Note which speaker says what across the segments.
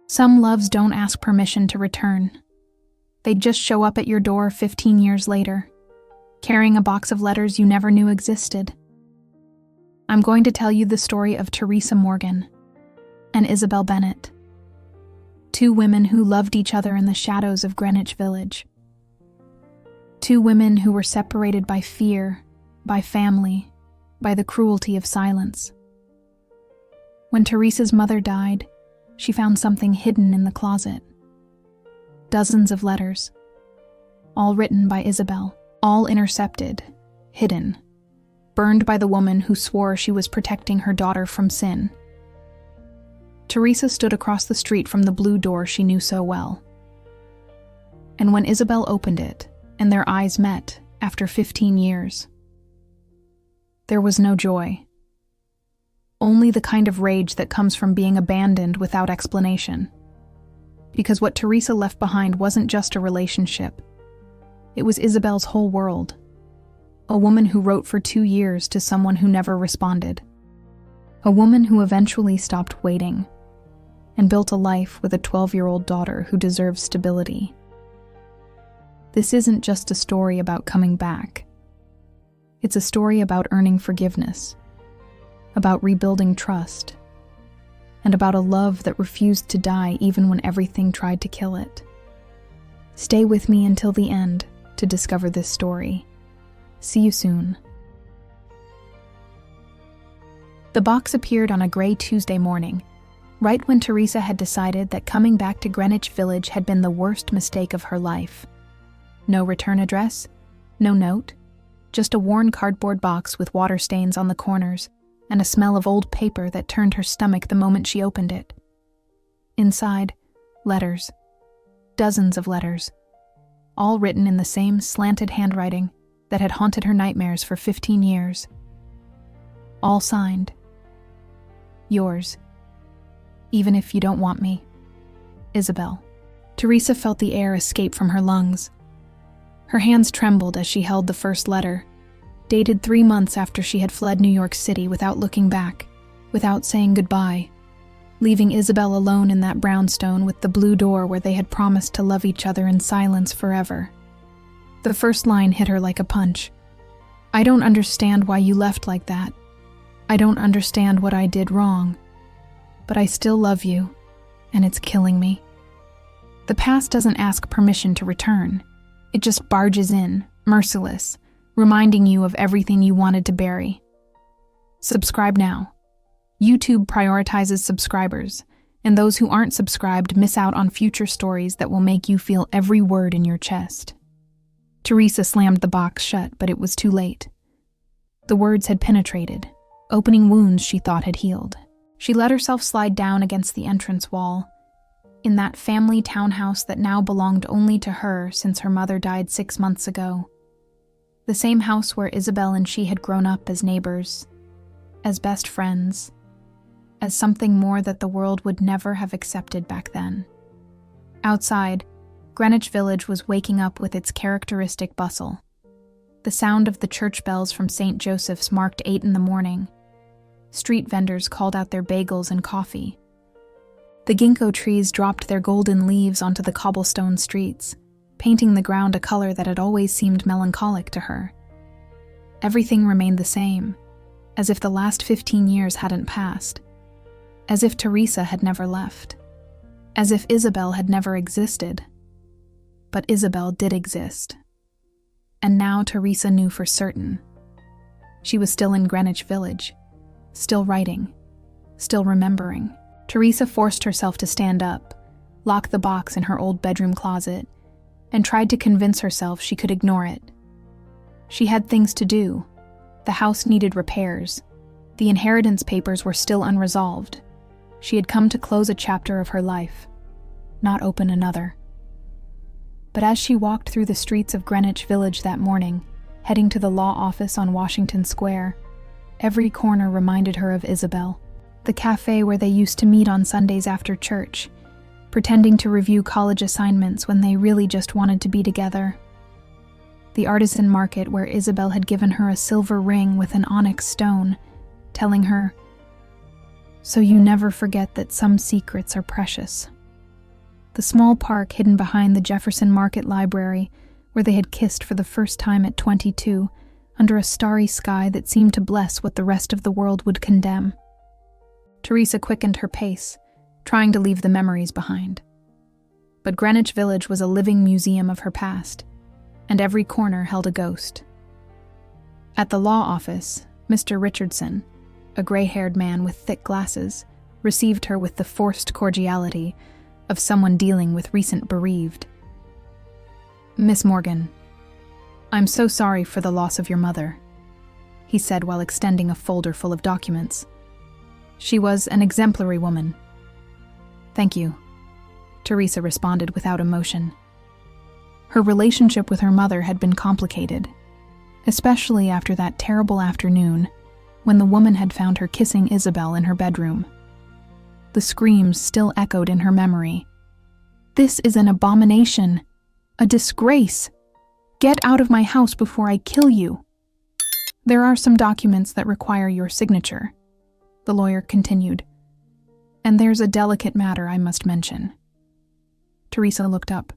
Speaker 1: Some loves don't ask permission to return. They just show up at your door 15 years later, carrying a box of letters you never knew existed. I'm going to tell you the story of Teresa Morgan and Isabel Bennett, two women who loved each other in the shadows of Greenwich Village. Two women who were separated by fear, by family, by the cruelty of silence. When Teresa's mother died, she found something hidden in the closet. Dozens of letters, all written by Isabel, all intercepted, hidden, burned by the woman who swore she was protecting her daughter from sin. Teresa stood across the street from the blue door she knew so well. And when Isabel opened it, and their eyes met after 15 years, there was no joy. Only the kind of rage that comes from being abandoned without explanation. Because what Teresa left behind wasn't just a relationship. It was Isabel's whole world. A woman who wrote for 2 years to someone who never responded. A woman who eventually stopped waiting and built a life with a 12-year-old daughter who deserves stability. This isn't just a story about coming back. It's a story about earning forgiveness, about rebuilding trust, and about a love that refused to die even when everything tried to kill it. Stay with me until the end to discover this story. See you soon. The box appeared on a gray Tuesday morning, right when Teresa had decided that coming back to Greenwich Village had been the worst mistake of her life. No return address, no note, just a worn cardboard box with water stains on the corners and a smell of old paper that turned her stomach the moment she opened it. Inside, letters. Dozens of letters, all written in the same slanted handwriting that had haunted her nightmares for 15 years. All signed. Yours. Even if you don't want me. Isabel. Teresa felt the air escape from her lungs. Her hands trembled as she held the first letter, dated 3 months after she had fled New York City without looking back, without saying goodbye, leaving Isabel alone in that brownstone with the blue door where they had promised to love each other in silence forever. The first line hit her like a punch. I don't understand why you left like that. I don't understand what I did wrong. But I still love you, and it's killing me. The past doesn't ask permission to return. It just barges in, merciless, reminding you of everything you wanted to bury. Subscribe now. YouTube prioritizes subscribers, and those who aren't subscribed miss out on future stories that will make you feel every word in your chest. Teresa slammed the box shut, but it was too late. The words had penetrated, opening wounds she thought had healed. She let herself slide down against the entrance wall, in that family townhouse that now belonged only to her since her mother died 6 months ago. The same house where Isabel and she had grown up as neighbors, as best friends, as something more that the world would never have accepted back then. Outside, Greenwich Village was waking up with its characteristic bustle. The sound of the church bells from St. Joseph's marked 8 in the morning. Street vendors called out their bagels and coffee. The ginkgo trees dropped their golden leaves onto the cobblestone streets, painting the ground a color that had always seemed melancholic to her. Everything remained the same, as if the last 15 years hadn't passed, as if Teresa had never left, as if Isabel had never existed. But Isabel did exist. And now Teresa knew for certain. She was still in Greenwich Village, still writing, still remembering. Teresa forced herself to stand up, locked the box in her old bedroom closet, and tried to convince herself she could ignore it. She had things to do. The house needed repairs. The inheritance papers were still unresolved. She had come to close a chapter of her life, not open another. But as she walked through the streets of Greenwich Village that morning, heading to the law office on Washington Square, every corner reminded her of Isabel, the cafe where they used to meet on Sundays after church, pretending to review college assignments when they really just wanted to be together. The artisan market where Isabel had given her a silver ring with an onyx stone, telling her, "So you never forget that some secrets are precious." the small park hidden behind the Jefferson Market Library, where they had kissed for the first time at 22, under a starry sky that seemed to bless what the rest of the world would condemn. Teresa quickened her pace, trying to leave the memories behind. But Greenwich Village was a living museum of her past, and every corner held a ghost. At the law office, Mr. Richardson, a gray-haired man with thick glasses, received her with the forced cordiality of someone dealing with recent bereaved. "Miss Morgan, I'm so sorry for the loss of your mother," he said while extending a folder full of documents. "She was an exemplary woman." "Thank you," Teresa responded without emotion. Her relationship with her mother had been complicated, especially after that terrible afternoon when the woman had found her kissing Isabel in her bedroom. The screams still echoed in her memory. "This is an abomination, a disgrace. Get out of my house before I kill you." "There are some documents that require your signature," the lawyer continued. "And there's a delicate matter I must mention." Teresa looked up.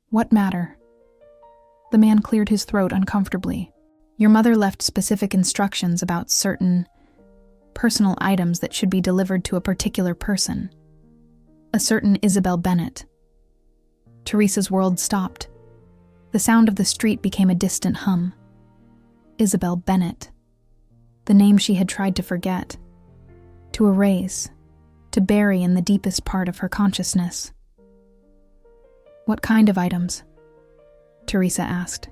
Speaker 1: "What matter?" The man cleared his throat uncomfortably. "Your mother left specific instructions about certain personal items that should be delivered to a particular person. A certain Isabel Bennett." Teresa's world stopped. The sound of the street became a distant hum. Isabel Bennett. The name she had tried to forget, to erase, to bury in the deepest part of her consciousness. "What kind of items?" Teresa asked,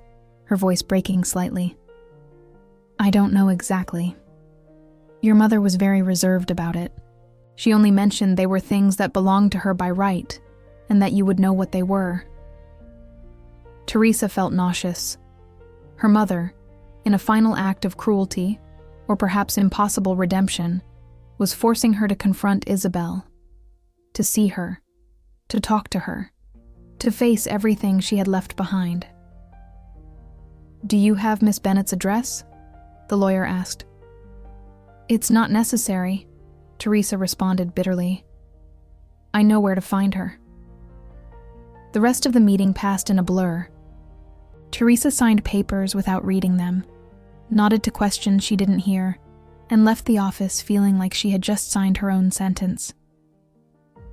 Speaker 1: her voice breaking slightly. "I don't know exactly. Your mother was very reserved about it. She only mentioned they were things that belonged to her by right, and that you would know what they were." Teresa felt nauseous. Her mother, in a final act of cruelty, or perhaps impossible redemption, was forcing her to confront Isabel, to see her, to talk to her, to face everything she had left behind. "Do you have Miss Bennett's address?" the lawyer asked. "It's not necessary," Teresa responded bitterly. "I know where to find her." The rest of the meeting passed in a blur. Teresa signed papers without reading them, nodded to questions she didn't hear, and left the office feeling like she had just signed her own sentence.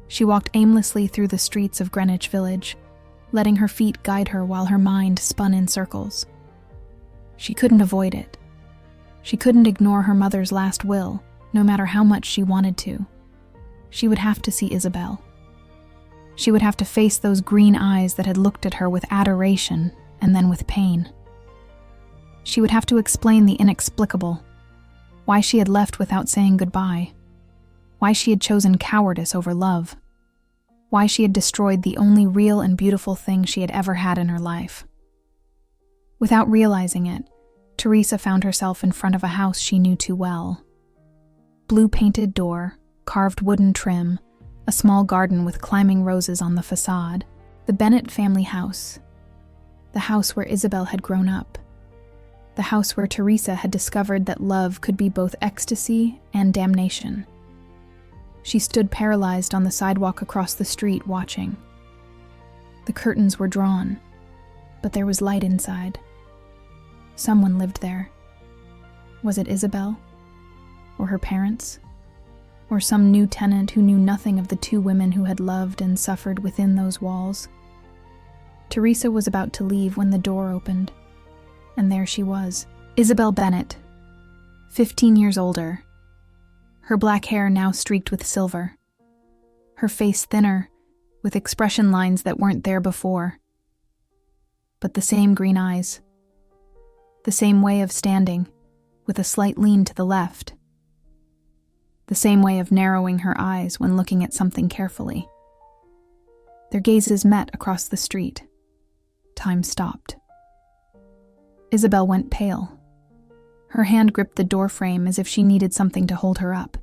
Speaker 1: She walked aimlessly through the streets of Greenwich Village, letting her feet guide her while her mind spun in circles. She couldn't avoid it. She couldn't ignore her mother's last will, no matter how much she wanted to. She would have to see Isabel. She would have to face those green eyes that had looked at her with adoration and then with pain. She would have to explain the inexplicable, why she had left without saying goodbye, why she had chosen cowardice over love, why she had destroyed the only real and beautiful thing she had ever had in her life. Without realizing it, Teresa found herself in front of a house she knew too well. Blue-painted door, carved wooden trim, a small garden with climbing roses on the facade. The Bennett family house. The house where Isabel had grown up. The house where Teresa had discovered that love could be both ecstasy and damnation. She stood paralyzed on the sidewalk across the street, watching. The curtains were drawn, but there was light inside. Someone lived there. Was it Isabel? Or her parents? Or some new tenant who knew nothing of the two women who had loved and suffered within those walls? Teresa was about to leave when the door opened, and there she was, Isabel Bennett, 15 years older, her black hair now streaked with silver, her face thinner, with expression lines that weren't there before. But the same green eyes, the same way of standing, with a slight lean to the left, the same way of narrowing her eyes when looking at something carefully. Their gazes met across the street. Time stopped. Isabel went pale. Her hand gripped the doorframe as if she needed something to hold her up.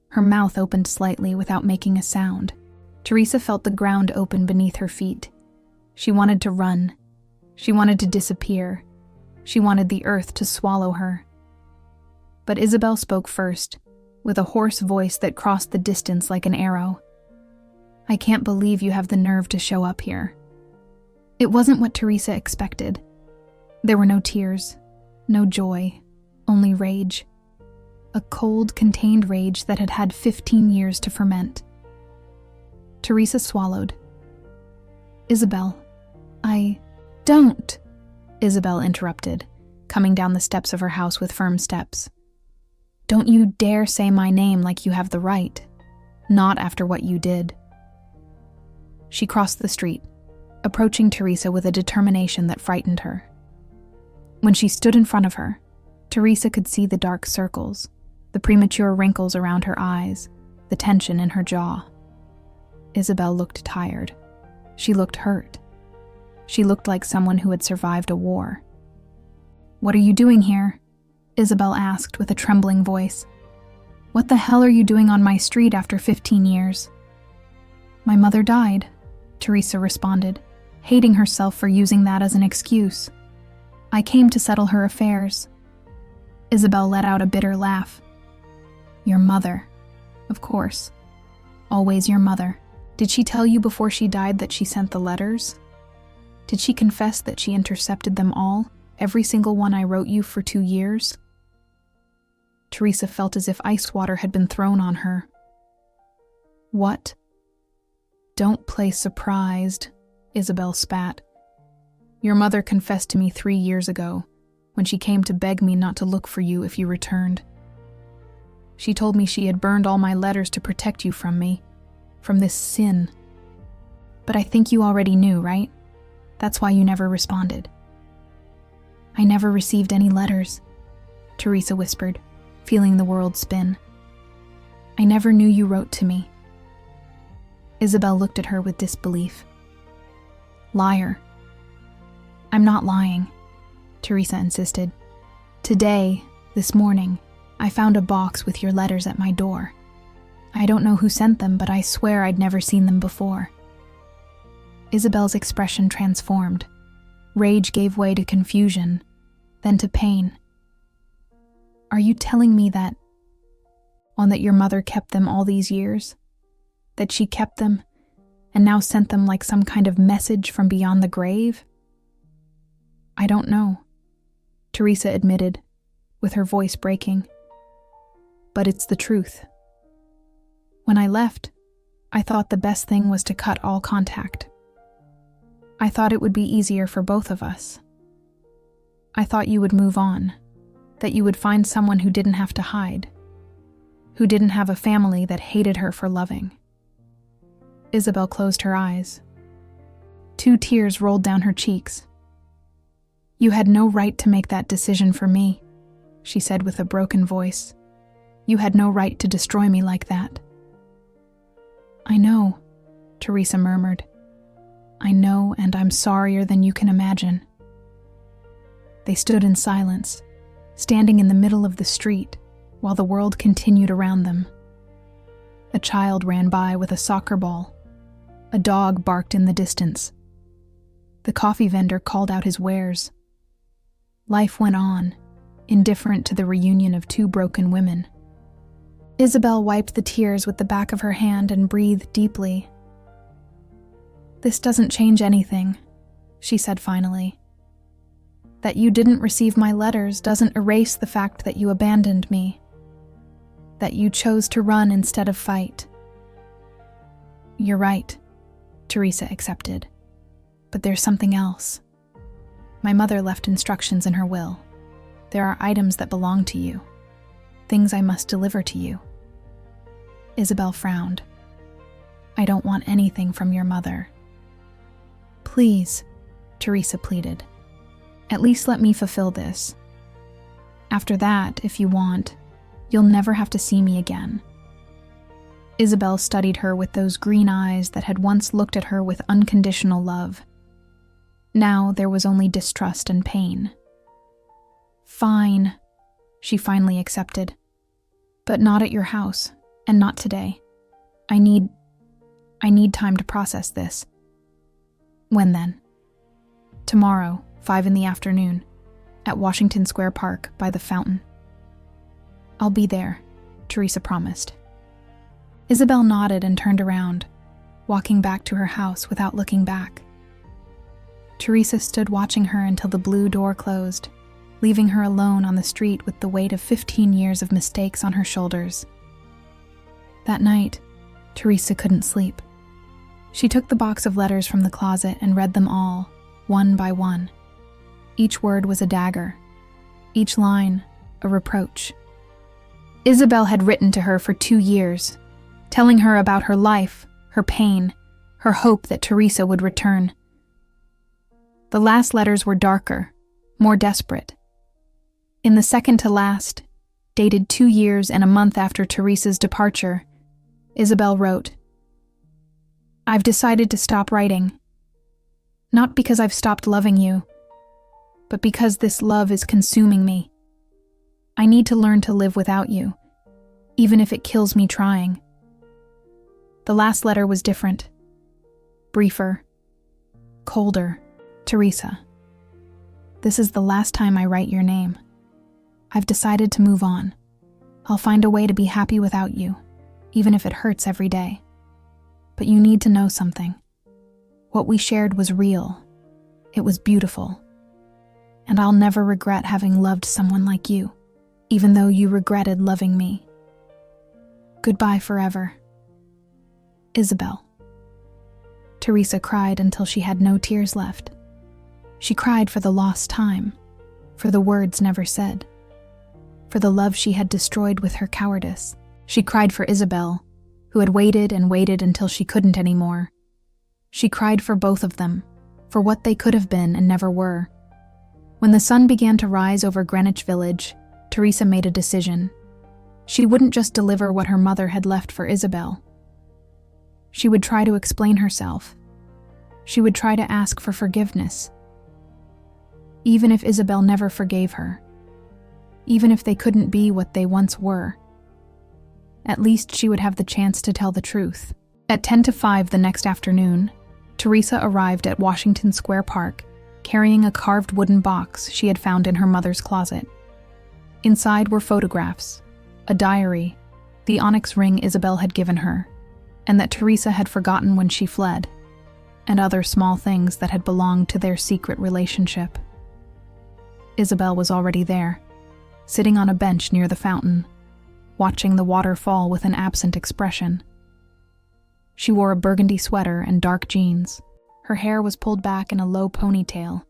Speaker 1: Her mouth opened slightly without making a sound. Teresa felt the ground open beneath her feet. She wanted to run. She wanted to disappear. She wanted the earth to swallow her. But Isabel spoke first, with a hoarse voice that crossed the distance like an arrow. I can't believe you have the nerve to show up here." It wasn't what Teresa expected. There were no tears, no joy, only rage. A cold, contained rage that had had 15 years to ferment. Teresa swallowed. "Isabel, Don't!" Isabel interrupted, coming down the steps of her house with firm steps. "Don't you dare say my name like you have the right. Not after what you did." She crossed the street, approaching Teresa with a determination that frightened her. When she stood in front of her, Teresa could see the dark circles, the premature wrinkles around her eyes, the tension in her jaw. Isabel looked tired. She looked hurt. She looked like someone who had survived a war. "What are you doing here?" Isabel asked with a trembling voice. "What the hell are you doing on my street after 15 years? "My mother died," Teresa responded, hating herself for using that as an excuse. "I came to settle her affairs." Isabel let out a bitter laugh. "Your mother. Of course. Always your mother. Did she tell you before she died that she sent the letters? Did she confess that she intercepted them all, every single one I wrote you for 2 years?" Teresa felt as if ice water had been thrown on her. "What?" "Don't play surprised," Isabel spat. "Your mother confessed to me 3 years ago, when she came to beg me not to look for you if you returned. She told me she had burned all my letters to protect you from me, from this sin. But I think you already knew, right? That's why you never responded." "I never received any letters," Teresa whispered, feeling the world spin. "I never knew you wrote to me." Isabel looked at her with disbelief. "Liar." "I'm not lying," Teresa insisted. "Today, this morning, I found a box with your letters at my door. I don't know who sent them, but I swear I'd never seen them before." Isabel's expression transformed. Rage gave way to confusion, then to pain. "Are you telling me that your mother kept them all these years? That she kept them and now sent them like some kind of message from beyond the grave?" "I don't know," Teresa admitted, with her voice breaking. "But it's the truth. When I left, I thought the best thing was to cut all contact. I thought it would be easier for both of us. I thought you would move on, that you would find someone who didn't have to hide, who didn't have a family that hated her for loving." Isabel closed her eyes. 2 tears rolled down her cheeks. "You had no right to make that decision for me," she said with a broken voice. "You had no right to destroy me like that." "I know," Teresa murmured. "I know, and I'm sorrier than you can imagine." They stood in silence, standing in the middle of the street, while the world continued around them. A child ran by with a soccer ball. A dog barked in the distance. The coffee vendor called out his wares. Life went on, indifferent to the reunion of 2 broken women. Isabel wiped the tears with the back of her hand and breathed deeply. "This doesn't change anything," she said finally. "That you didn't receive my letters doesn't erase the fact that you abandoned me. That you chose to run instead of fight." "You're right," Teresa accepted. "But there's something else. My mother left instructions in her will. There are items that belong to you, things I must deliver to you." Isabel frowned. "I don't want anything from your mother." "Please," Teresa pleaded. "At least let me fulfill this. After that, if you want, you'll never have to see me again." Isabel studied her with those green eyes that had once looked at her with unconditional love. Now there was only distrust and pain. "Fine," she finally accepted. "But not at your house, and not today. I need time to process this." "When then?" "Tomorrow, 5 in the afternoon, at Washington Square Park by the fountain." "I'll be there," Teresa promised. Isabel nodded and turned around, walking back to her house without looking back. Teresa stood watching her until the blue door closed, leaving her alone on the street with the weight of 15 years of mistakes on her shoulders. That night, Teresa couldn't sleep. She took the box of letters from the closet and read them all, one by one. Each word was a dagger, each line a reproach. Isabel had written to her for 2 years, telling her about her life, her pain, her hope that Teresa would return. The last letters were darker, more desperate. In the second to last, dated 2 years and a month after Teresa's departure, Isabel wrote, "I've decided to stop writing. Not because I've stopped loving you, but because this love is consuming me. I need to learn to live without you, even if it kills me trying." The last letter was different. Briefer. Colder. Teresa. This is the last time I write your name. I've decided to move on. I'll find a way to be happy without you, even if it hurts every day. But you need to know something. What we shared was real. It was beautiful. And I'll never regret having loved someone like you, even though you regretted loving me. Goodbye forever. Isabel. Teresa cried until she had no tears left. She cried for the lost time, for the words never said, for the love she had destroyed with her cowardice. She cried for Isabel, who had waited and waited until she couldn't anymore. She cried for both of them, for what they could have been and never were. When the sun began to rise over Greenwich Village, Teresa made a decision. She wouldn't just deliver what her mother had left for Isabel. She would try to explain herself. She would try to ask for forgiveness. Even if Isabel never forgave her, even if they couldn't be what they once were, at least she would have the chance to tell the truth. At 10 to 5 the next afternoon, Teresa arrived at Washington Square Park, carrying a carved wooden box she had found in her mother's closet. Inside were photographs, a diary, the onyx ring Isabel had given her, and that Teresa had forgotten when she fled, and other small things that had belonged to their secret relationship. Isabel was already there, sitting on a bench near the fountain, watching the water fall with an absent expression. She wore a burgundy sweater and dark jeans. Her hair was pulled back in a low ponytail.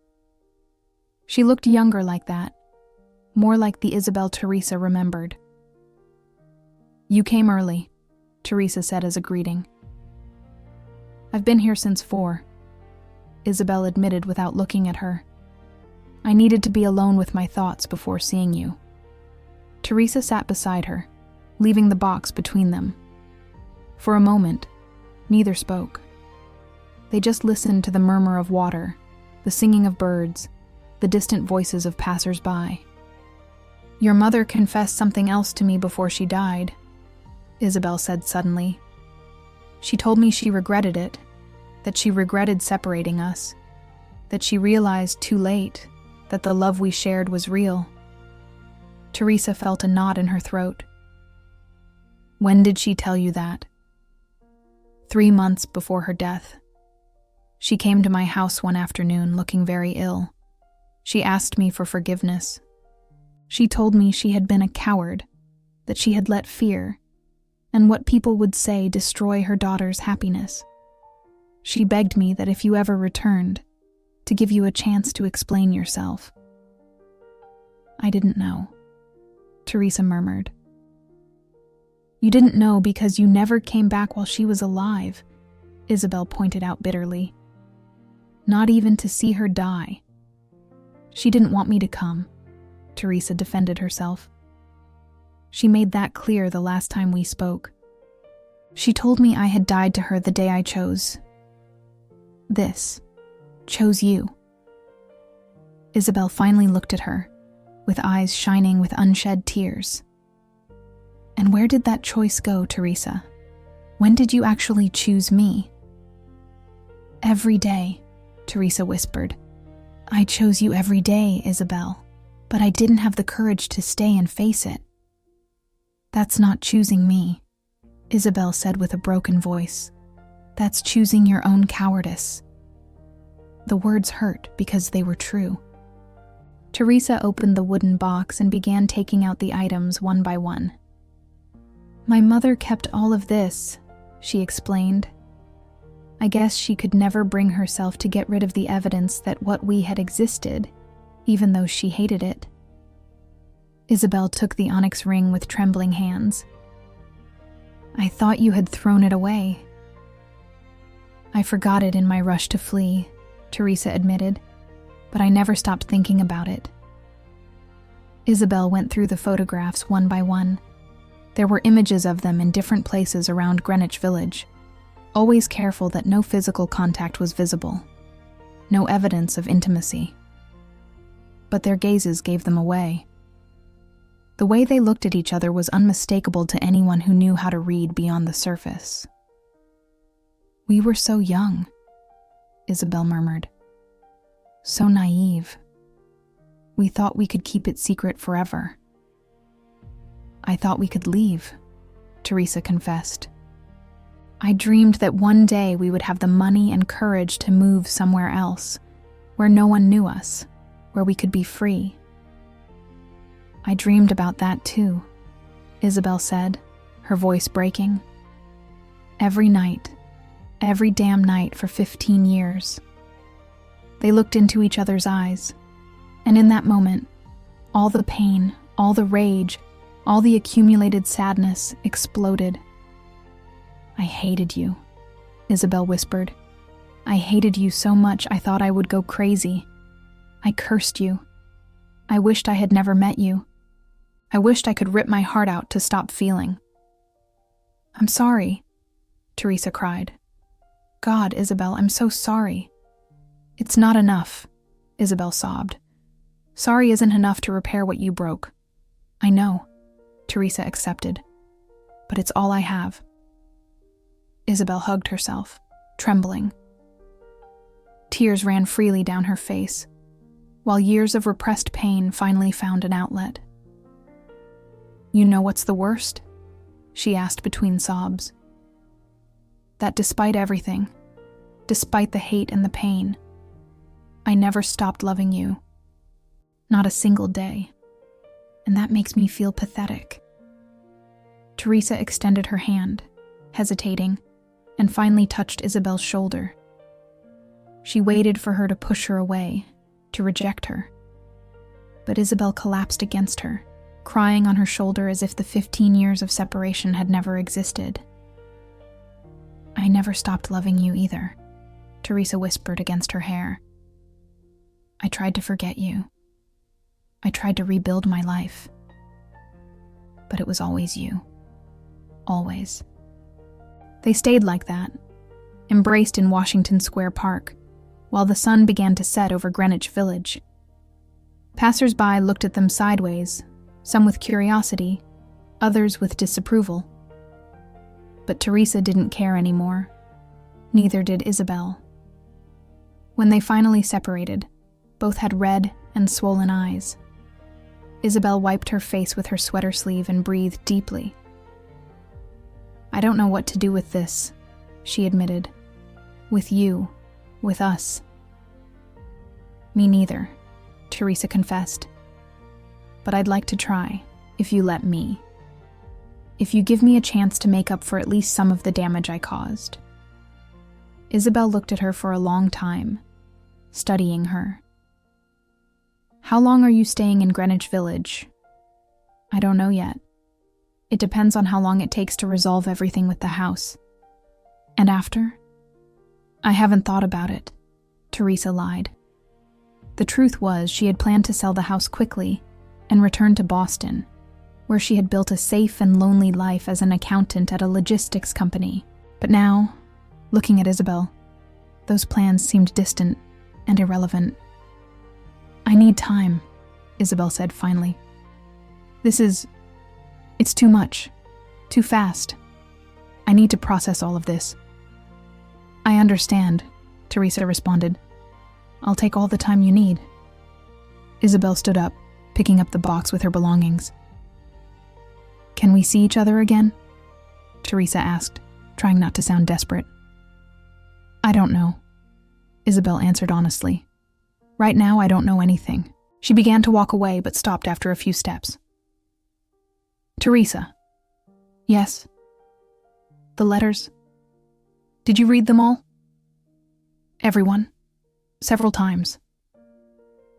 Speaker 1: She looked younger like that, more like the Isabel Teresa remembered. "You came early," Teresa said as a greeting. "I've been here since 4, Isabel admitted without looking at her. "I needed to be alone with my thoughts before seeing you." Teresa sat beside her, leaving the box between them. For a moment, neither spoke. They just listened to the murmur of water, the singing of birds, the distant voices of passers-by. "Your mother confessed something else to me before she died," Isabel said suddenly. "She told me she regretted it, that she regretted separating us, that she realized too late that the love we shared was real." Teresa felt a knot in her throat. "When did she tell you that?" 3 months before her death. She came to my house one afternoon looking very ill. She asked me for forgiveness. She told me she had been a coward, that she had let fear, and what people would say destroy her daughter's happiness. She begged me that if you ever returned, to give you a chance to explain yourself. "I didn't know," Teresa murmured. "You didn't know because you never came back while she was alive," Isabel pointed out bitterly. "Not even to see her die." "She didn't want me to come," Teresa defended herself. "She made that clear the last time we spoke. She told me I had died to her the day I chose you." Isabel finally looked at her, with eyes shining with unshed tears. "And where did that choice go, Teresa? When did you actually choose me?" "Every day," Teresa whispered. "I chose you every day, Isabel, but I didn't have the courage to stay and face it." "That's not choosing me," Isabel said with a broken voice. That's choosing your own cowardice." The words hurt because they were true. Teresa opened the wooden box and began taking out the items one by one. "My mother kept all of this," she explained. "I guess she could never bring herself to get rid of the evidence that what we had existed, even though she hated it." Isabel took the onyx ring with trembling hands. "I thought you had thrown it away." "I forgot it in my rush to flee," Teresa admitted, "but I never stopped thinking about it." Isabel went through the photographs one by one. There were images of them in different places around Greenwich Village, always careful that no physical contact was visible, no evidence of intimacy. But their gazes gave them away. The way they looked at each other was unmistakable to anyone who knew how to read beyond the surface. "We were so young," Isabel murmured. "So naive. We thought we could keep it secret forever." "I thought we could leave," Teresa confessed. "I dreamed that one day we would have the money and courage to move somewhere else, where no one knew us, where we could be free." "I dreamed about that too," Isabel said, her voice breaking. "Every night, every damn night for 15 years. They looked into each other's eyes, and in that moment, all the pain, all the rage, all the accumulated sadness exploded. "I hated you," Isabel whispered. "I hated you so much I thought I would go crazy. I cursed you. I wished I had never met you. I wished I could rip my heart out to stop feeling." "I'm sorry," Teresa cried. "God, Isabel, I'm so sorry." "It's not enough," Isabel sobbed. "Sorry isn't enough to repair what you broke." "I know," Teresa accepted. "But it's all I have." Isabel hugged herself, trembling. Tears ran freely down her face, while years of repressed pain finally found an outlet. "You know what's the worst?" she asked between sobs. "That despite everything, despite the hate and the pain, I never stopped loving you. Not a single day. And that makes me feel pathetic." Teresa extended her hand, hesitating, and finally touched Isabel's shoulder. She waited for her to push her away, to reject her. But Isabel collapsed against her, crying on her shoulder as if the 15 years of separation had never existed. "I never stopped loving you either," Teresa whispered against her hair. "I tried to forget you. I tried to rebuild my life. But it was always you. Always." They stayed like that, embraced in Washington Square Park, while the sun began to set over Greenwich Village. Passers-by looked at them sideways, some with curiosity, others with disapproval. But Teresa didn't care anymore. Neither did Isabel. When they finally separated, both had red and swollen eyes. Isabel wiped her face with her sweater sleeve and breathed deeply. "I don't know what to do with this," she admitted. "With you, with us." "Me neither," Teresa confessed. "But I'd like to try, if you let me. If you give me a chance to make up for at least some of the damage I caused." Isabel looked at her for a long time, studying her. "How long are you staying in Greenwich Village?" "I don't know yet. It depends on how long it takes to resolve everything with the house." "And after?" "I haven't thought about it," Teresa lied. The truth was she had planned to sell the house quickly and return to Boston, where she had built a safe and lonely life as an accountant at a logistics company. But now, looking at Isabel, those plans seemed distant and irrelevant. "I need time," Isabel said finally. It's too much, too fast. I need to process all of this." "I understand," Teresa responded. "I'll take all the time you need." Isabel stood up, picking up the box with her belongings. "Can we see each other again?" Teresa asked, trying not to sound desperate. I don't know, Isabel answered honestly. Right now, I don't know anything. She began to walk away, but stopped after a few steps. Teresa. Yes? The letters. Did you read them all? Everyone. Several times.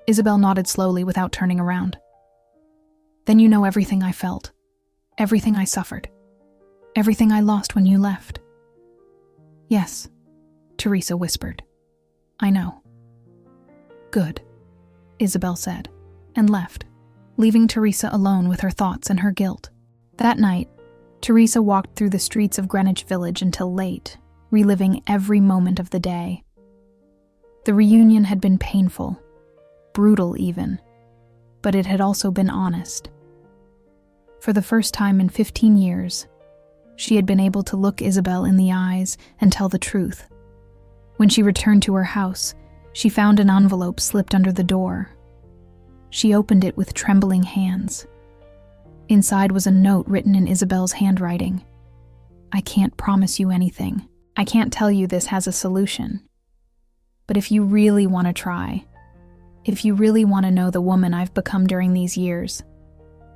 Speaker 1: Isabel nodded slowly without turning around. Then you know everything I felt. Everything I suffered. Everything I lost when you left. Yes, Teresa whispered. I know. Good, Isabel said, and left, leaving Teresa alone with her thoughts and her guilt. That night, Teresa walked through the streets of Greenwich Village until late, reliving every moment of the day. The reunion had been painful, brutal even, but it had also been honest. For the first time in 15 years, she had been able to look Isabel in the eyes and tell the truth. When she returned to her house, she found an envelope slipped under the door. She opened it with trembling hands. Inside was a note written in Isabel's handwriting. I can't promise you anything. I can't tell you this has a solution. But if you really want to try, if you really want to know the woman I've become during these years,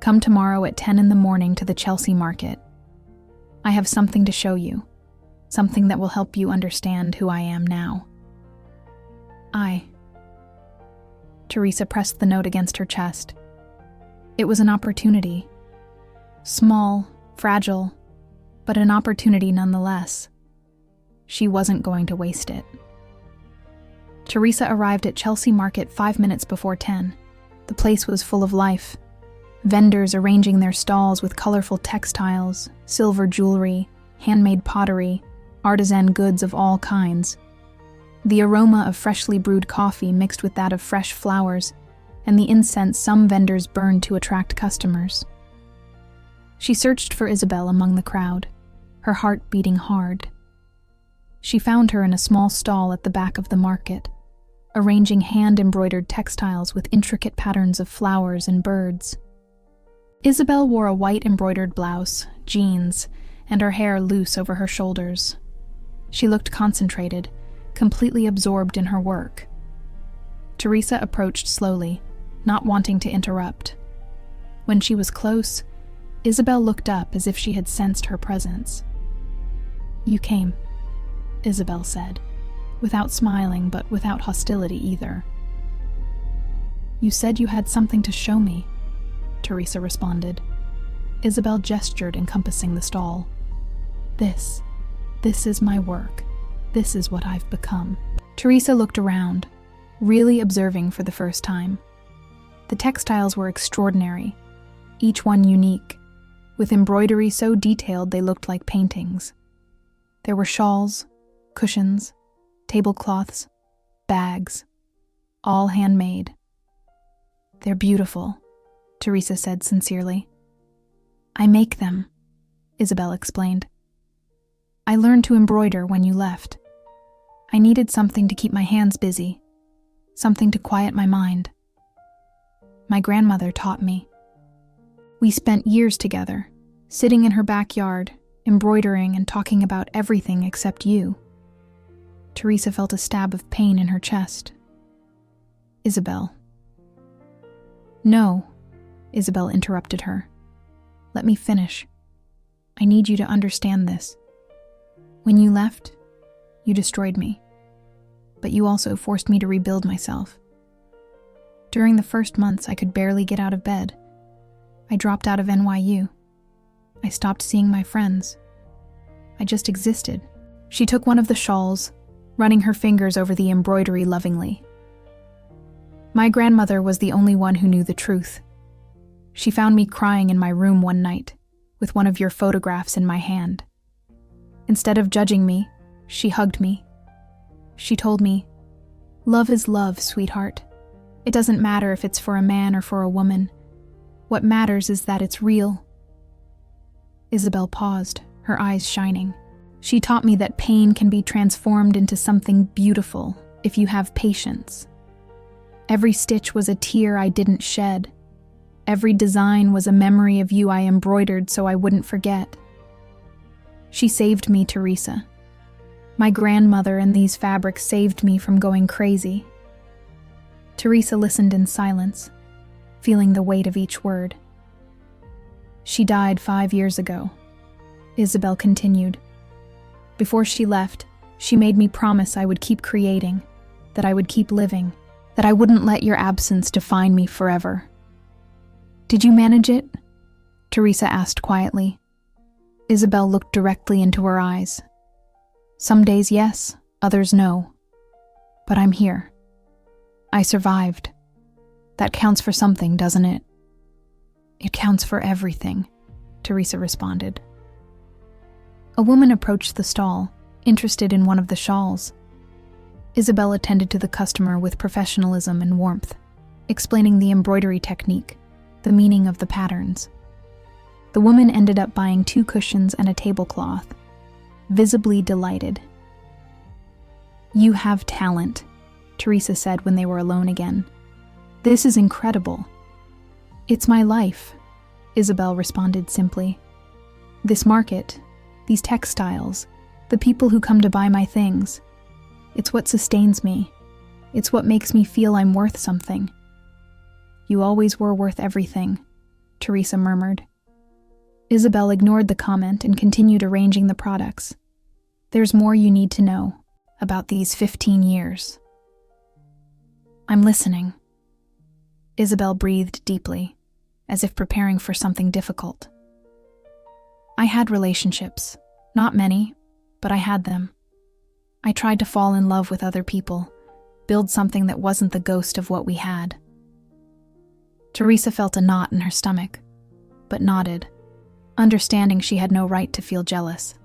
Speaker 1: come tomorrow at 10 in the morning to the Chelsea market. I have something to show you, something that will help you understand who I am now. Teresa pressed the note against her chest. It was an opportunity. Small, fragile, but an opportunity nonetheless. She wasn't going to waste it. Teresa arrived at Chelsea Market 5 minutes before 10. The place was full of life. Vendors arranging their stalls with colorful textiles, silver jewelry, handmade pottery, artisan goods of all kinds. The aroma of freshly brewed coffee mixed with that of fresh flowers, and the incense some vendors burned to attract customers. She searched for Isabel among the crowd, her heart beating hard. She found her in a small stall at the back of the market, arranging hand-embroidered textiles with intricate patterns of flowers and birds. Isabel wore a white embroidered blouse, jeans, and her hair loose over her shoulders. She looked concentrated, completely absorbed in her work. Teresa approached slowly, not wanting to interrupt. When she was close, Isabel looked up as if she had sensed her presence. You came, Isabel said, without smiling but without hostility either. You said you had something to show me, Teresa responded. Isabel gestured, encompassing the stall. This is my work. This is what I've become. Teresa looked around, really observing for the first time. The textiles were extraordinary, each one unique, with embroidery so detailed they looked like paintings. There were shawls, cushions, tablecloths, bags, all handmade. They're beautiful, Teresa said sincerely. I make them, Isabel explained. I learned to embroider when you left. I needed something to keep my hands busy, something to quiet my mind. My grandmother taught me. We spent years together, sitting in her backyard, embroidering and talking about everything except you. Teresa felt a stab of pain in her chest. Isabel. No, Isabel interrupted her. Let me finish. I need you to understand this. When you left, you destroyed me, but you also forced me to rebuild myself. During the first months, I could barely get out of bed. I dropped out of NYU. I stopped seeing my friends. I just existed. She took one of the shawls, running her fingers over the embroidery lovingly. My grandmother was the only one who knew the truth. She found me crying in my room one night, with one of your photographs in my hand. Instead of judging me, she hugged me. She told me, "Love is love, sweetheart. It doesn't matter if it's for a man or for a woman. What matters is that it's real." Isabel paused, her eyes shining. She taught me that pain can be transformed into something beautiful if you have patience. Every stitch was a tear I didn't shed. Every design was a memory of you I embroidered so I wouldn't forget. She saved me, Teresa. My grandmother and these fabrics saved me from going crazy." Teresa listened in silence, feeling the weight of each word. "She died 5 years ago," Isabel continued. "Before she left, she made me promise I would keep creating, that I would keep living, that I wouldn't let your absence define me forever." "Did you manage it?" Teresa asked quietly. Isabel looked directly into her eyes. "Some days yes, others no. But I'm here. I survived. That counts for something, doesn't it?" "It counts for everything," Teresa responded. A woman approached the stall, interested in one of the shawls. Isabel attended to the customer with professionalism and warmth, explaining the embroidery technique, the meaning of the patterns. The woman ended up buying 2 cushions and a tablecloth, visibly delighted. "You have talent," Teresa said when they were alone again. "This is incredible." "It's my life," Isabel responded simply. "This market, these textiles, the people who come to buy my things. It's what sustains me. It's what makes me feel I'm worth something." "You always were worth everything," Teresa murmured. Isabel ignored the comment and continued arranging the products. "There's more you need to know about these 15 years. "I'm listening." Isabel breathed deeply, as if preparing for something difficult. "I had relationships. Not many, but I had them. I tried to fall in love with other people, build something that wasn't the ghost of what we had." Teresa felt a knot in her stomach, but nodded, understanding she had no right to feel jealous.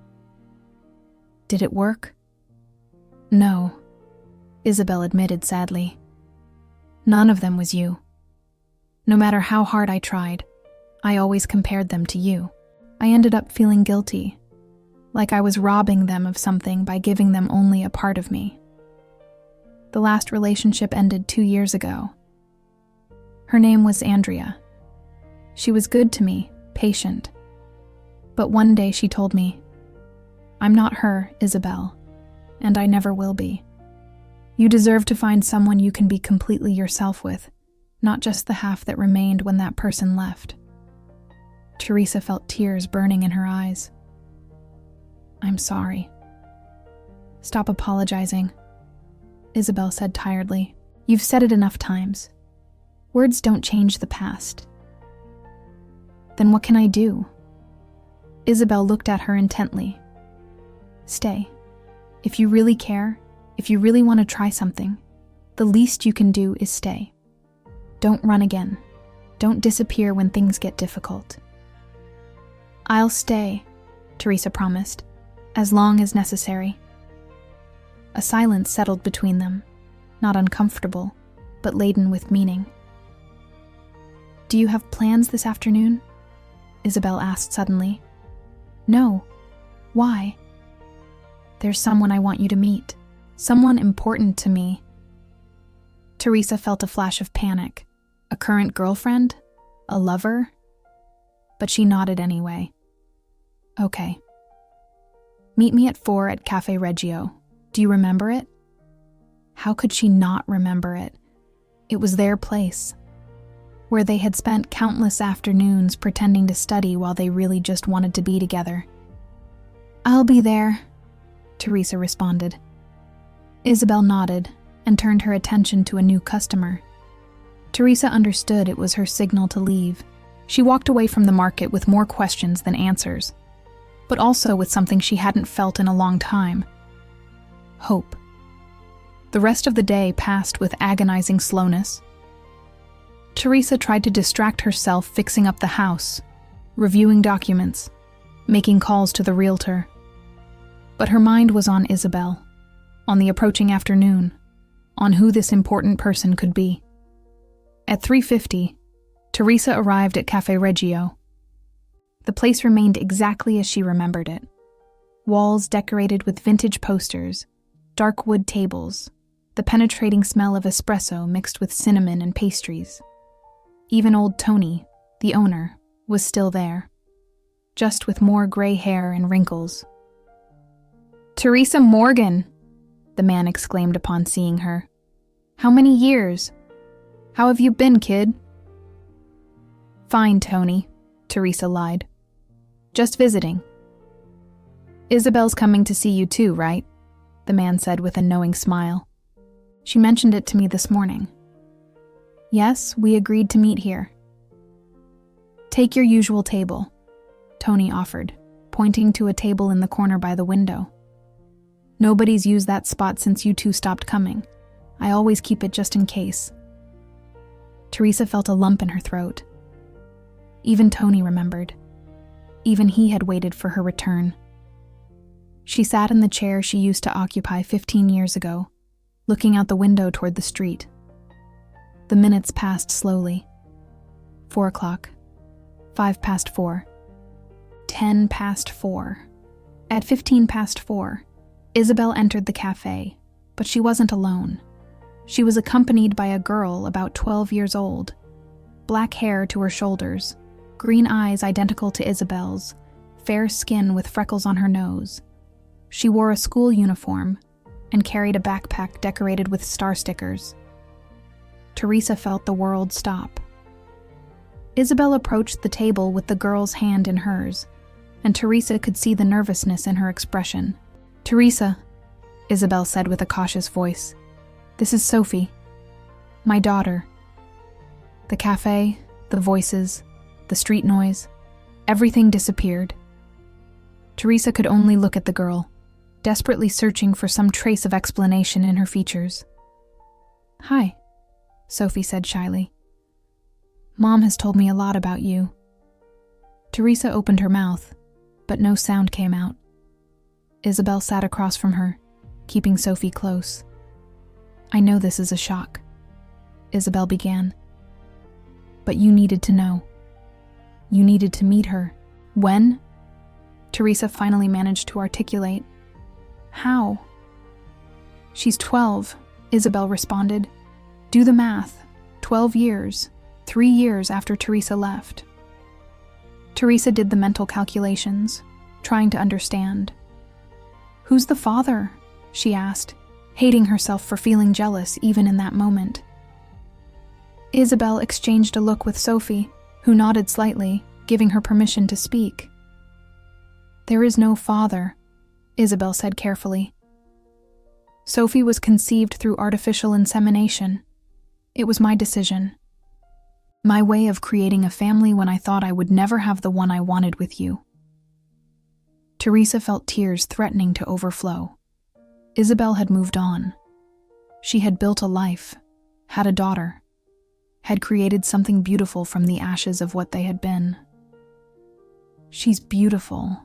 Speaker 1: "Did it work?" "No," Isabel admitted sadly. "None of them was you. No matter how hard I tried, I always compared them to you. I ended up feeling guilty, like I was robbing them of something by giving them only a part of me. The last relationship ended 2 years ago. Her name was Andrea. She was good to me, patient. But one day she told me, 'I'm not her, Isabel, and I never will be. You deserve to find someone you can be completely yourself with, not just the half that remained when that person left.'" Teresa felt tears burning in her eyes. "I'm sorry." "Stop apologizing," Isabel said tiredly. "You've said it enough times. Words don't change the past." "Then what can I do?" Isabel looked at her intently. "Stay. If you really care, if you really want to try something, the least you can do is stay. Don't run again. Don't disappear when things get difficult." "I'll stay," Teresa promised, "as long as necessary." A silence settled between them, not uncomfortable, but laden with meaning. "Do you have plans this afternoon?" Isabel asked suddenly. "No. Why?" "There's someone I want you to meet. Someone important to me." Teresa felt a flash of panic. A current girlfriend? A lover? But she nodded anyway. "Okay. Meet me at 4 at Cafe Reggio. Do you remember it?" How could she not remember it? It was their place, where they had spent countless afternoons pretending to study while they really just wanted to be together. "I'll be there," Teresa responded. Isabel nodded and turned her attention to a new customer. Teresa understood it was her signal to leave. She walked away from the market with more questions than answers, but also with something she hadn't felt in a long time: hope. The rest of the day passed with agonizing slowness. Teresa tried to distract herself fixing up the house, reviewing documents, making calls to the realtor. But her mind was on Isabel, on the approaching afternoon, on who this important person could be. At 3:50, Teresa arrived at Cafe Reggio. The place remained exactly as she remembered it. Walls decorated with vintage posters, dark wood tables, the penetrating smell of espresso mixed with cinnamon and pastries. Even old Tony, the owner, was still there, just with more gray hair and wrinkles. Teresa Morgan, the man exclaimed upon seeing her. How many years? How have you been, kid? Fine, Tony, Teresa lied. Just visiting. Isabel's coming to see you too, right? The man said with a knowing smile. She mentioned it to me this morning. Yes, we agreed to meet here. Take your usual table, Tony offered, pointing to a table in the corner by the window. Nobody's used that spot since you two stopped coming. I always keep it just in case. Teresa felt a lump in her throat. Even Tony remembered. Even he had waited for her return. She sat in the chair she used to occupy 15 years ago, looking out the window toward the street. The minutes passed slowly. 4 o'clock. 5 past 4. 10 past 4. At 15 past 4, Isabel entered the cafe, but she wasn't alone. She was accompanied by a girl about 12 years old, black hair to her shoulders, green eyes identical to Isabel's, fair skin with freckles on her nose. She wore a school uniform and carried a backpack decorated with star stickers. Teresa felt the world stop. Isabel approached the table with the girl's hand in hers, and Teresa could see the nervousness in her expression. Teresa, Isabel said with a cautious voice, this is Sophie, my daughter. The cafe, the voices, the street noise, everything disappeared. Teresa could only look at the girl, desperately searching for some trace of explanation in her features. Hi, Sophie said shyly. Mom has told me a lot about you. Teresa opened her mouth, but no sound came out. Isabel sat across from her, keeping Sophie close. I know this is a shock, Isabel began. But you needed to know. You needed to meet her. When? Teresa finally managed to articulate. How? She's 12, Isabel responded. Do the math. 12 years. 3 years after Teresa left. Teresa did the mental calculations, trying to understand. Who's the father? She asked, hating herself for feeling jealous even in that moment. Isabel exchanged a look with Sophie, who nodded slightly, giving her permission to speak. There is no father, Isabel said carefully. Sophie was conceived through artificial insemination. It was my decision. My way of creating a family when I thought I would never have the one I wanted with you. Teresa felt tears threatening to overflow. Isabel had moved on. She had built a life, had a daughter, had created something beautiful from the ashes of what they had been. She's beautiful,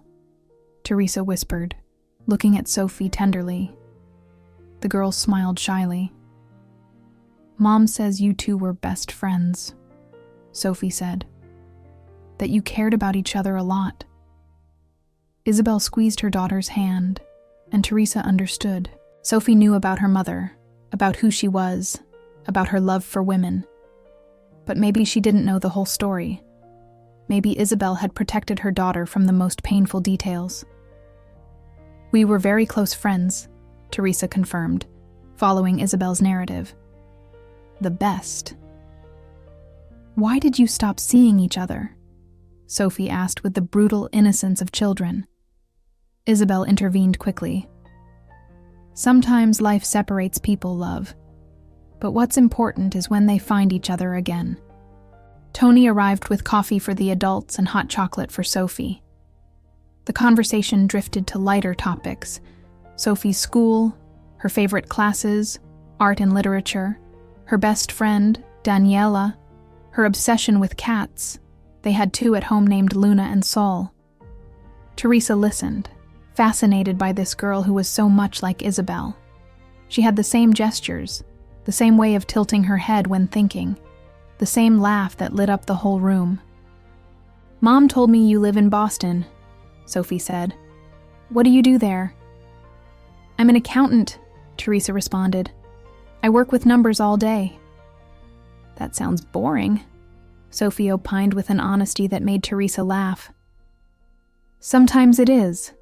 Speaker 1: Teresa whispered, looking at Sophie tenderly. The girl smiled shyly. Mom says you two were best friends, Sophie said. That you cared about each other a lot. Isabel squeezed her daughter's hand, and Teresa understood. Sophie knew about her mother, about who she was, about her love for women. But maybe she didn't know the whole story. Maybe Isabel had protected her daughter from the most painful details. We were very close friends, Teresa confirmed, following Isabel's narrative. The best. Why did you stop seeing each other? Sophie asked with the brutal innocence of children. Isabel intervened quickly. Sometimes life separates people, love. But what's important is when they find each other again. Tony arrived with coffee for the adults and hot chocolate for Sophie. The conversation drifted to lighter topics. Sophie's school, her favorite classes, art and literature, her best friend, Daniela, her obsession with cats. They had 2 at home named Luna and Sol. Teresa listened, fascinated by this girl who was so much like Isabel. She had the same gestures, the same way of tilting her head when thinking, the same laugh that lit up the whole room. Mom told me you live in Boston, Sophie said. What do you do there? I'm an accountant, Teresa responded. I work with numbers all day. That sounds boring, Sophie opined with an honesty that made Teresa laugh. Sometimes it is,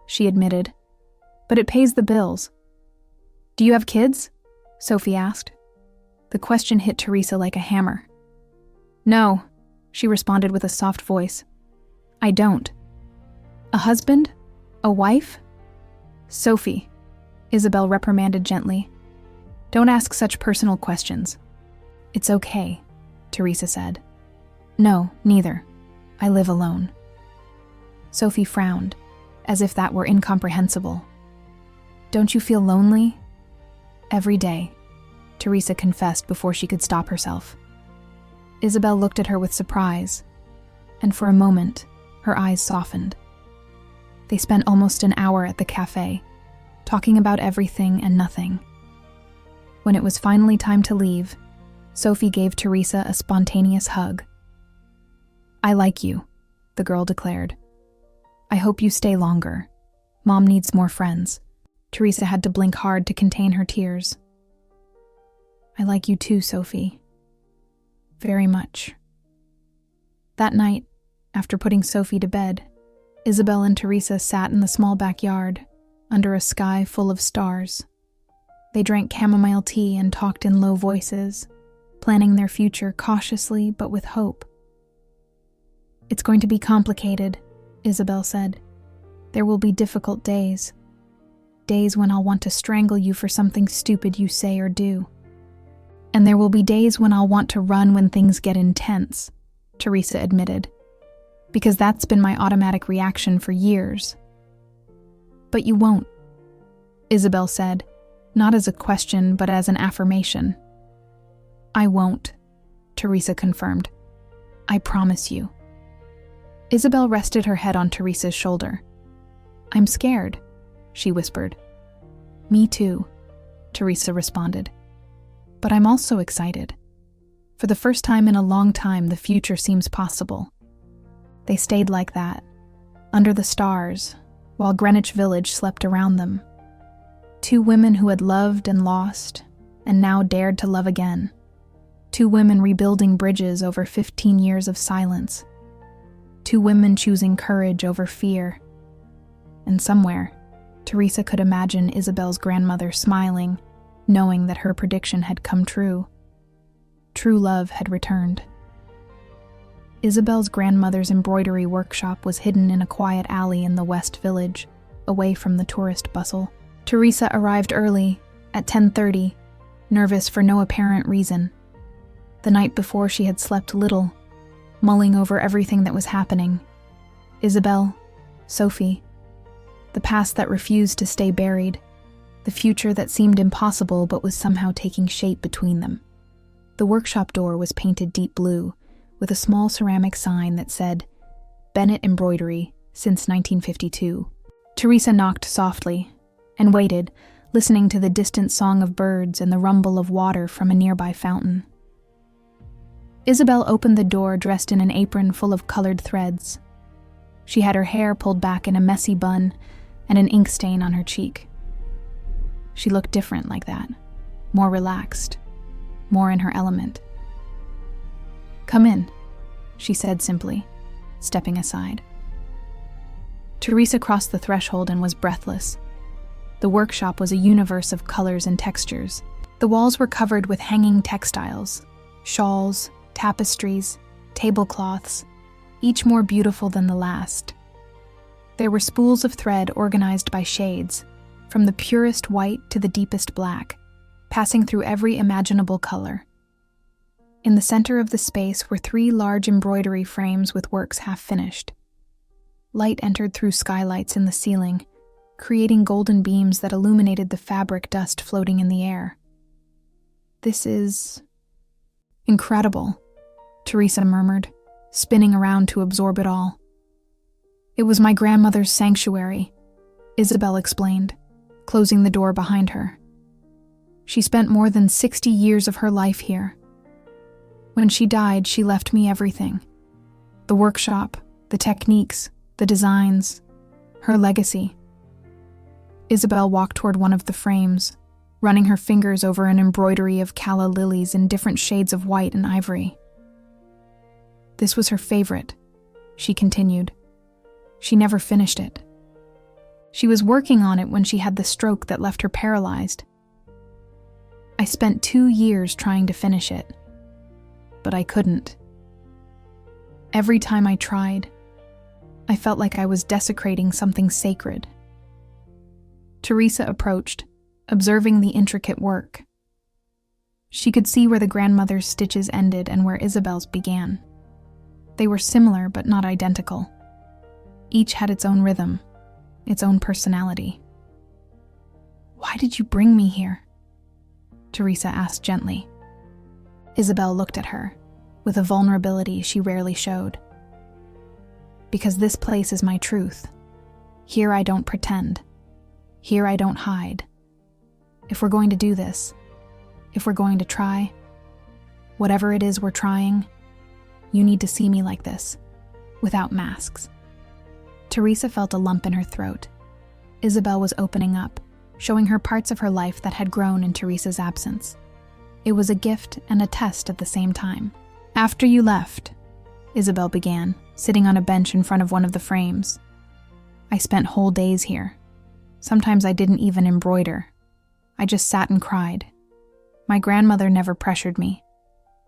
Speaker 1: she admitted. But it pays the bills. Do you have kids? Sophie asked. The question hit Teresa like a hammer. No, she responded with a soft voice. I don't. A husband? A wife? Sophie, Isabel reprimanded gently. Don't ask such personal questions. It's okay, Teresa said. No, neither. I live alone. Sophie frowned, as if that were incomprehensible. Don't you feel lonely? Every day, Teresa confessed before she could stop herself. Isabel looked at her with surprise, and for a moment, her eyes softened. They spent almost an hour at the cafe, talking about everything and nothing. When it was finally time to leave, Sophie gave Teresa a spontaneous hug. I like you, the girl declared. I hope you stay longer. Mom needs more friends. Teresa had to blink hard to contain her tears. I like you too, Sophie. Very much. That night, after putting Sophie to bed, Isabel and Teresa sat in the small backyard, under a sky full of stars. They drank chamomile tea and talked in low voices, planning their future cautiously but with hope. It's going to be complicated, Isabel said. There will be difficult days. Days when I'll want to strangle you for something stupid you say or do. And there will be days when I'll want to run when things get intense, Teresa admitted, because that's been my automatic reaction for years. But you won't, Isabel said, not as a question but as an affirmation. I won't, Teresa confirmed. I promise you. Isabel rested her head on Teresa's shoulder. I'm scared, she whispered. Me too, Teresa responded. But I'm also excited. For the first time in a long time, the future seems possible. They stayed like that, under the stars, while Greenwich Village slept around them. Two women who had loved and lost, and now dared to love again. Two women rebuilding bridges over 15 years of silence. Two women choosing courage over fear. And somewhere, Teresa could imagine Isabel's grandmother smiling, knowing that her prediction had come true. True love had returned. Isabel's grandmother's embroidery workshop was hidden in a quiet alley in the West Village, away from the tourist bustle. Teresa arrived early, at 10:30, nervous for no apparent reason. The night before she had slept little, mulling over everything that was happening. Isabel, Sophie, the past that refused to stay buried, the future that seemed impossible but was somehow taking shape between them. The workshop door was painted deep blue, with a small ceramic sign that said, Bennett Embroidery, since 1952. Teresa knocked softly, and waited, listening to the distant song of birds and the rumble of water from a nearby fountain. Isabel opened the door dressed in an apron full of colored threads. She had her hair pulled back in a messy bun and an ink stain on her cheek. She looked different like that, more relaxed, more in her element. Come in, she said simply, stepping aside. Teresa crossed the threshold and was breathless. The workshop was a universe of colors and textures. The walls were covered with hanging textiles, shawls, tapestries, tablecloths, each more beautiful than the last. There were spools of thread organized by shades, from the purest white to the deepest black, passing through every imaginable color. In the center of the space were 3 large embroidery frames with works half finished. Light entered through skylights in the ceiling, creating golden beams that illuminated the fabric dust floating in the air. This is incredible, Teresa murmured, spinning around to absorb it all. It was my grandmother's sanctuary, Isabel explained, closing the door behind her. She spent more than 60 years of her life here. When she died, she left me everything. The workshop, the techniques, the designs, her legacy. Isabel walked toward one of the frames, running her fingers over an embroidery of calla lilies in different shades of white and ivory. This was her favorite, she continued. She never finished it. She was working on it when she had the stroke that left her paralyzed. I spent 2 years trying to finish it, but I couldn't. Every time I tried, I felt like I was desecrating something sacred. Teresa approached, observing the intricate work. She could see where the grandmother's stitches ended and where Isabel's began. They were similar but not identical. Each had its own rhythm, its own personality. "Why did you bring me here?" Teresa asked gently. Isabel looked at her, with a vulnerability she rarely showed. "Because this place is my truth. Here I don't pretend. Here I don't hide. If we're going to do this, if we're going to try, whatever it is we're trying, you need to see me like this, without masks." Teresa felt a lump in her throat. Isabel was opening up, showing her parts of her life that had grown in Teresa's absence. It was a gift and a test at the same time. "After you left," Isabel began, sitting on a bench in front of one of the frames, "I spent whole days here. Sometimes I didn't even embroider. I just sat and cried. My grandmother never pressured me.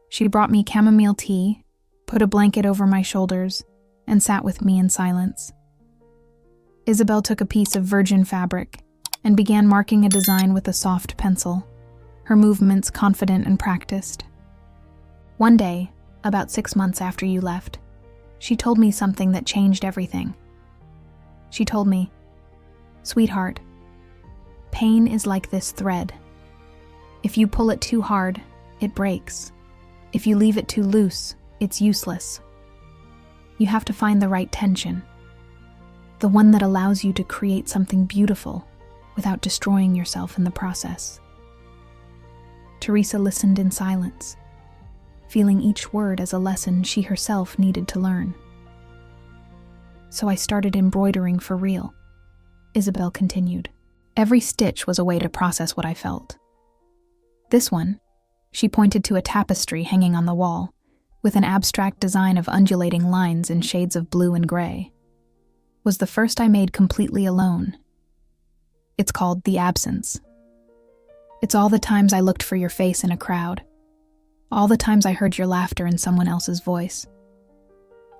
Speaker 1: She brought me chamomile tea, put a blanket over my shoulders, and sat with me in silence." Isabel took a piece of virgin fabric and began marking a design with a soft pencil, her movements confident and practiced. "One day, about 6 months after you left, she told me something that changed everything. She told me, 'Sweetheart, pain is like this thread. If you pull it too hard, it breaks. If you leave it too loose, it's useless. You have to find the right tension, the one that allows you to create something beautiful without destroying yourself in the process.'" Teresa listened in silence, feeling each word as a lesson she herself needed to learn. "So I started embroidering for real," Isabel continued. "Every stitch was a way to process what I felt. This one," she pointed to a tapestry hanging on the wall, with an abstract design of undulating lines in shades of blue and gray, "was the first I made completely alone. It's called The Absence. It's all the times I looked for your face in a crowd, all the times I heard your laughter in someone else's voice,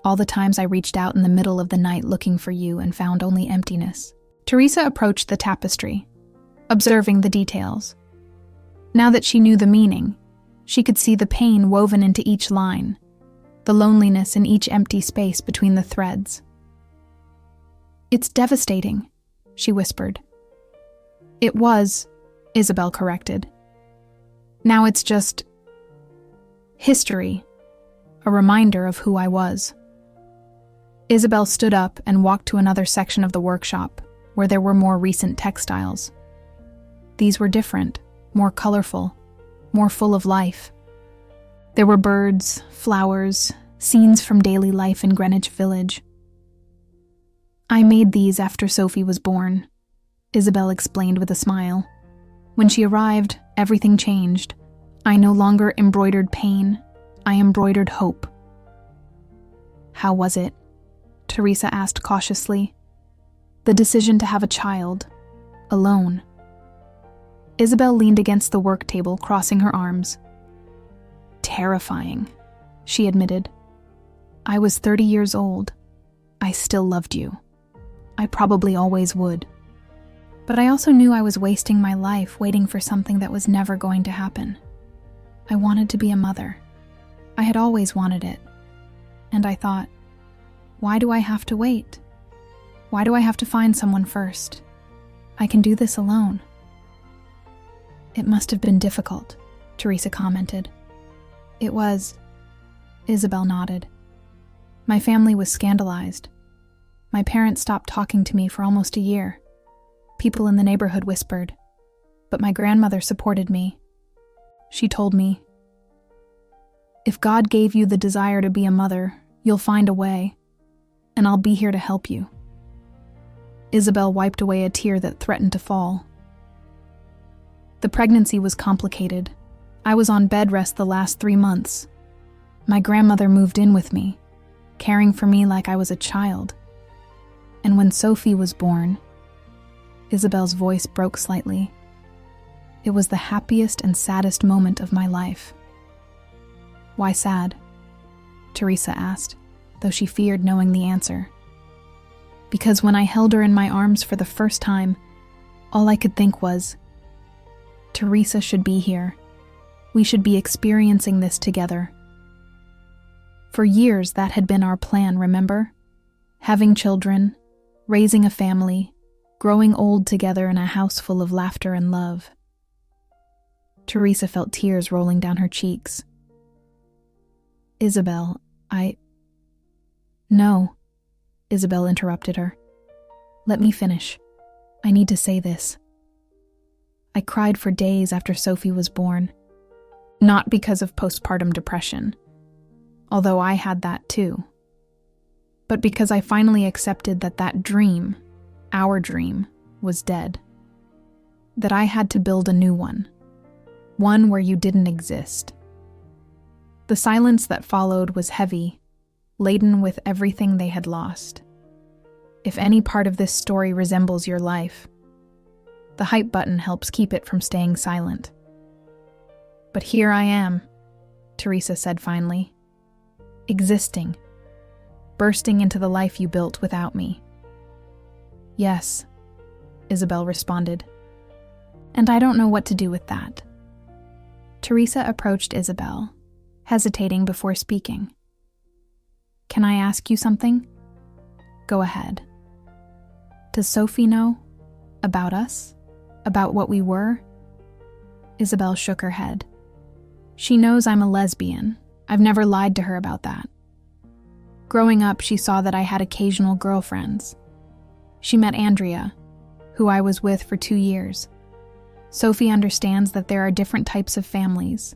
Speaker 1: all the times I reached out in the middle of the night looking for you and found only emptiness." Teresa approached the tapestry, observing the details. Now that she knew the meaning, she could see the pain woven into each line, the loneliness in each empty space between the threads. "It's devastating," she whispered. "It was," Isabel corrected. "Now it's just history, a reminder of who I was." Isabel stood up and walked to another section of the workshop, where there were more recent textiles. These were different, more colorful, more full of life. There were birds, flowers, scenes from daily life in Greenwich Village. "I made these after Sophie was born," Isabel explained with a smile. "When she arrived, everything changed. I no longer embroidered pain, I embroidered hope." "How was it?" Teresa asked cautiously. "The decision to have a child, alone." Isabel leaned against the work table, crossing her arms. "Terrifying," she admitted. "I was 30 years old. I still loved you. I probably always would. But I also knew I was wasting my life waiting for something that was never going to happen. I wanted to be a mother. I had always wanted it. And I thought, why do I have to wait? Why do I have to find someone first? I can do this alone." "It must have been difficult," Teresa commented. "It was," Isabel nodded. "My family was scandalized. My parents stopped talking to me for almost a year. People in the neighborhood whispered, but my grandmother supported me. She told me, 'If God gave you the desire to be a mother, you'll find a way, and I'll be here to help you.'" Isabel wiped away a tear that threatened to fall. "The pregnancy was complicated. I was on bed rest the last 3 months. My grandmother moved in with me, caring for me like I was a child. And when Sophie was born, Isabel's voice broke slightly. It was the happiest and saddest moment of my life. Why sad? Teresa asked, though she feared knowing the answer. Because when I held her in my arms for the first time, all I could think was, Teresa should be here. We should be experiencing this together. For years, that had been our plan, remember? Having children, raising a family, growing old together in a house full of laughter and love. Teresa felt tears rolling down her cheeks. Isabel, No, Isabel interrupted her. Let me finish. I need to say this. I cried for days after Sophie was born. Not because of postpartum depression, although I had that too, but because I finally accepted that dream, our dream, was dead. That I had to build a new one where you didn't exist. The silence that followed was heavy, laden with everything they had lost. If any part of this story resembles your life, the hype button helps keep it from staying silent. But here I am, Teresa said finally, existing, bursting into the life you built without me. Yes, Isabel responded, and I don't know what to do with that. Teresa approached Isabel, hesitating before speaking. Can I ask you something? Go ahead. Does Sophie know about us? About what we were? Isabel shook her head. She knows I'm a lesbian. I've never lied to her about that. Growing up, she saw that I had occasional girlfriends. She met Andrea, who I was with for 2 years. Sophie understands that there are different types of families,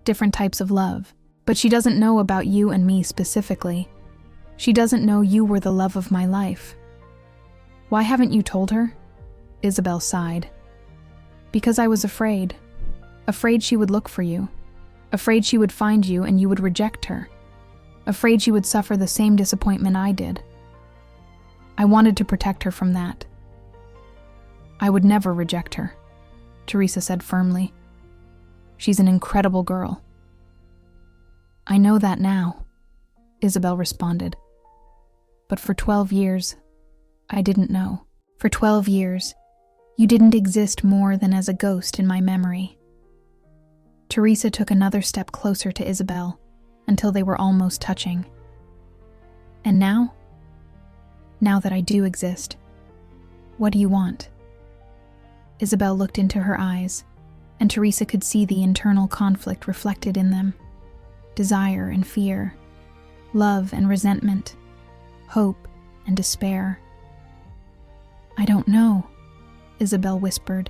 Speaker 1: different types of love, but she doesn't know about you and me specifically. She doesn't know you were the love of my life. Why haven't you told her? Isabel sighed. Because I was afraid. Afraid she would look for you. Afraid she would find you and you would reject her. Afraid she would suffer the same disappointment I did. I wanted to protect her from that. I would never reject her, Teresa said firmly. She's an incredible girl. I know that now, Isabel responded. But for 12 years, I didn't know. For 12 years, you didn't exist more than as a ghost in my memory. Teresa took another step closer to Isabel until they were almost touching. And now? Now that I do exist, what do you want? Isabel looked into her eyes, and Teresa could see the internal conflict reflected in them. Desire and fear, love and resentment, hope and despair. I don't know, Isabel whispered.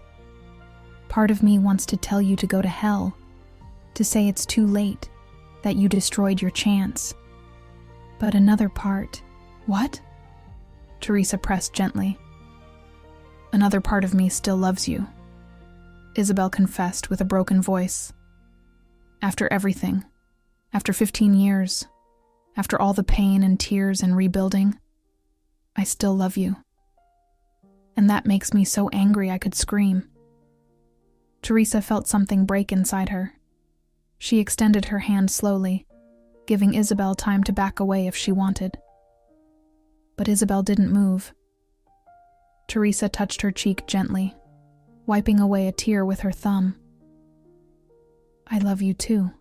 Speaker 1: Part of me wants to tell you to go to hell, to say it's too late, that you destroyed your chance. But another part, what? Teresa pressed gently. Another part of me still loves you, Isabel confessed with a broken voice. After everything, after 15 years, after all the pain and tears and rebuilding, I still love you. And that makes me so angry I could scream. Teresa felt something break inside her. She extended her hand slowly, giving Isabel time to back away if she wanted. But Isabel didn't move. Teresa touched her cheek gently, wiping away a tear with her thumb. I love you too,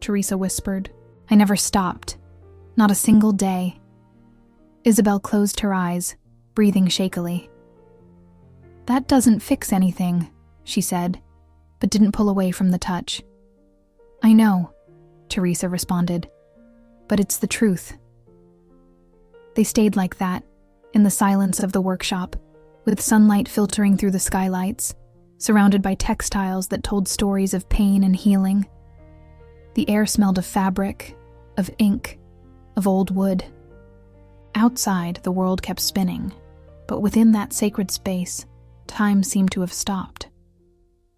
Speaker 1: Teresa whispered. I never stopped. Not a single day. Isabel closed her eyes, breathing shakily. That doesn't fix anything, she said, but didn't pull away from the touch. I know, Teresa responded, but it's the truth. They stayed like that, in the silence of the workshop, with sunlight filtering through the skylights, surrounded by textiles that told stories of pain and healing. The air smelled of fabric, of ink, of old wood. Outside, the world kept spinning, but within that sacred space, time seemed to have stopped.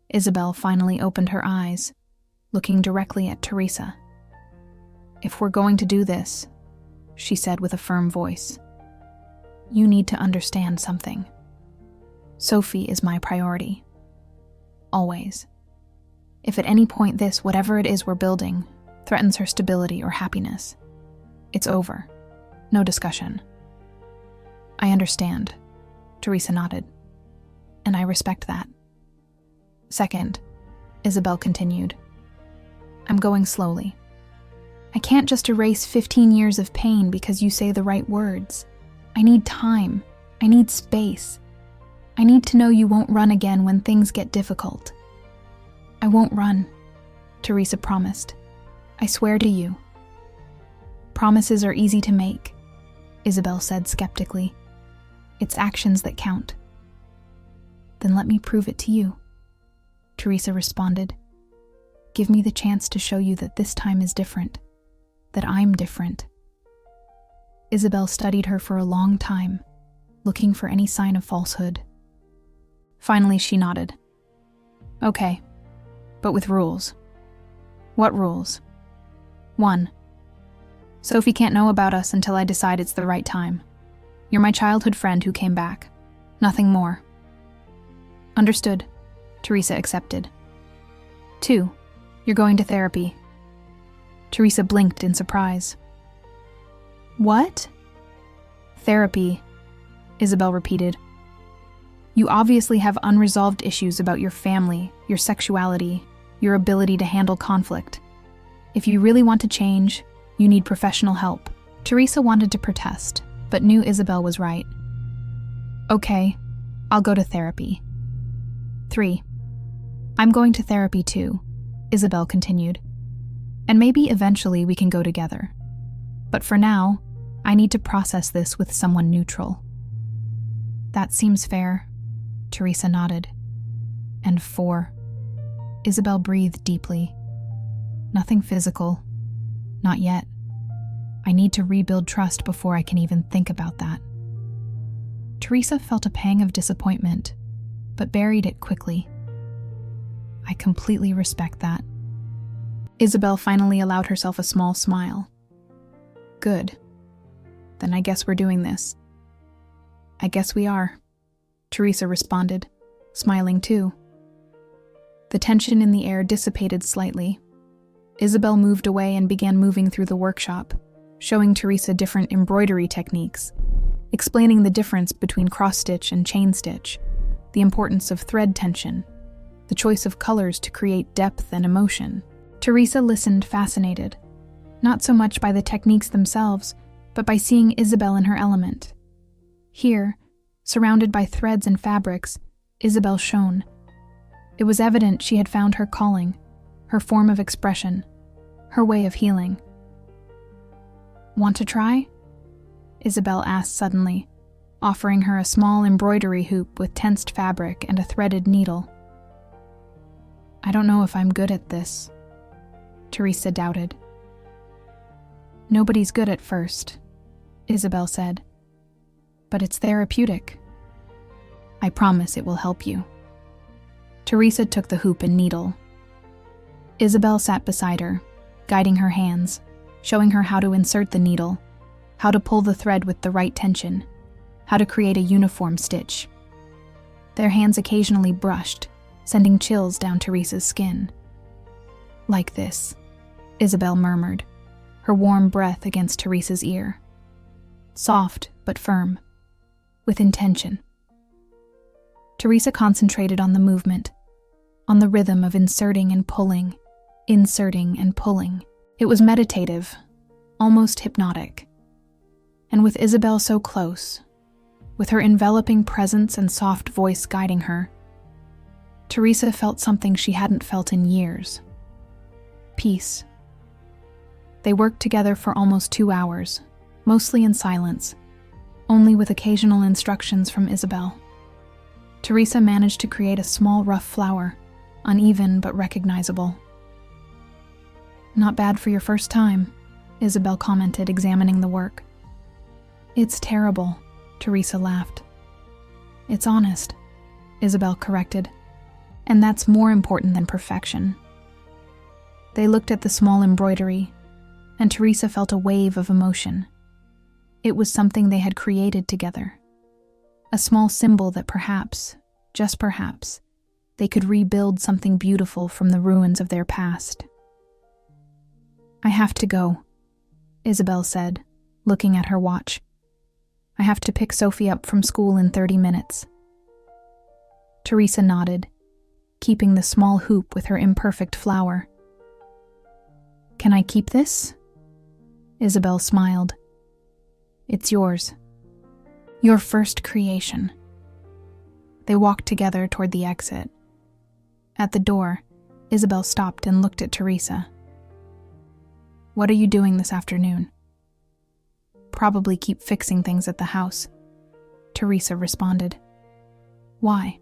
Speaker 1: Isabel finally opened her eyes, looking directly at Teresa. If we're going to do this, she said with a firm voice, you need to understand something. Sophie is my priority. Always. If at any point this, whatever it is we're building, threatens her stability or happiness, it's over. No discussion. I understand, Teresa nodded, and I respect that. Second, Isabel continued, I'm going slowly. I can't just erase 15 years of pain because you say the right words. I need time. I need space. I need to know you won't run again when things get difficult. I won't run, Teresa promised. I swear to you. Promises are easy to make, Isabel said skeptically. It's actions that count. Then let me prove it to you, Teresa responded. Give me the chance to show you that this time is different, that I'm different. Isabel studied her for a long time, looking for any sign of falsehood. Finally, she nodded. Okay, but with rules. What rules? 1. Sophie can't know about us until I decide it's the right time. You're my childhood friend who came back. Nothing more. Understood, Teresa accepted. 2. You're going to therapy. Teresa blinked in surprise. What? Therapy, Isabel repeated. You obviously have unresolved issues about your family, your sexuality, your ability to handle conflict. If you really want to change, you need professional help. Teresa wanted to protest, but knew Isabel was right. Okay, I'll go to therapy. 3. I'm going to therapy too, Isabel continued. And maybe eventually we can go together. But for now, I need to process this with someone neutral. That seems fair, Teresa nodded. And 4. Isabel breathed deeply. Nothing physical. Not yet. I need to rebuild trust before I can even think about that. Teresa felt a pang of disappointment, but buried it quickly. I completely respect that. Isabel finally allowed herself a small smile. Good. Then I guess we're doing this. I guess we are, Teresa responded, smiling too. The tension in the air dissipated slightly. Isabel moved away and began moving through the workshop, showing Teresa different embroidery techniques, explaining the difference between cross-stitch and chain-stitch, the importance of thread tension, the choice of colors to create depth and emotion. Teresa listened fascinated, not so much by the techniques themselves, but by seeing Isabel in her element. Here, surrounded by threads and fabrics, Isabel shone. It was evident she had found her calling, her form of expression, her way of healing. Want to try? Isabel asked suddenly, offering her a small embroidery hoop with tensed fabric and a threaded needle. I don't know if I'm good at this, Teresa doubted. Nobody's good at first, Isabel said. But it's therapeutic. I promise it will help you. Teresa took the hoop and needle. Isabel sat beside her, guiding her hands, showing her how to insert the needle, how to pull the thread with the right tension, how to create a uniform stitch. Their hands occasionally brushed, sending chills down Teresa's skin. Like this, Isabel murmured, her warm breath against Teresa's ear. Soft but firm, with intention. Teresa concentrated on the movement, on the rhythm of inserting and pulling, inserting and pulling. It was meditative, almost hypnotic. And with Isabel so close, with her enveloping presence and soft voice guiding her, Teresa felt something she hadn't felt in years. Peace. They worked together for almost 2 hours, mostly in silence, only with occasional instructions from Isabel. Teresa managed to create a small rough flower, uneven but recognizable. Not bad for your first time, Isabel commented, examining the work. It's terrible, Teresa laughed. It's honest, Isabel corrected, and that's more important than perfection. They looked at the small embroidery, and Teresa felt a wave of emotion. It was something they had created together, a small symbol that perhaps, just perhaps, they could rebuild something beautiful from the ruins of their past. "I have to go," Isabel said, looking at her watch. "I have to pick Sophie up from school in 30 minutes. Teresa nodded, keeping the small hoop with her imperfect flower. "Can I keep this?" Isabel smiled. "It's yours. Your first creation." They walked together toward the exit. At the door, Isabel stopped and looked at Teresa. "What are you doing this afternoon?" "Probably keep fixing things at the house," Teresa responded. "Why?"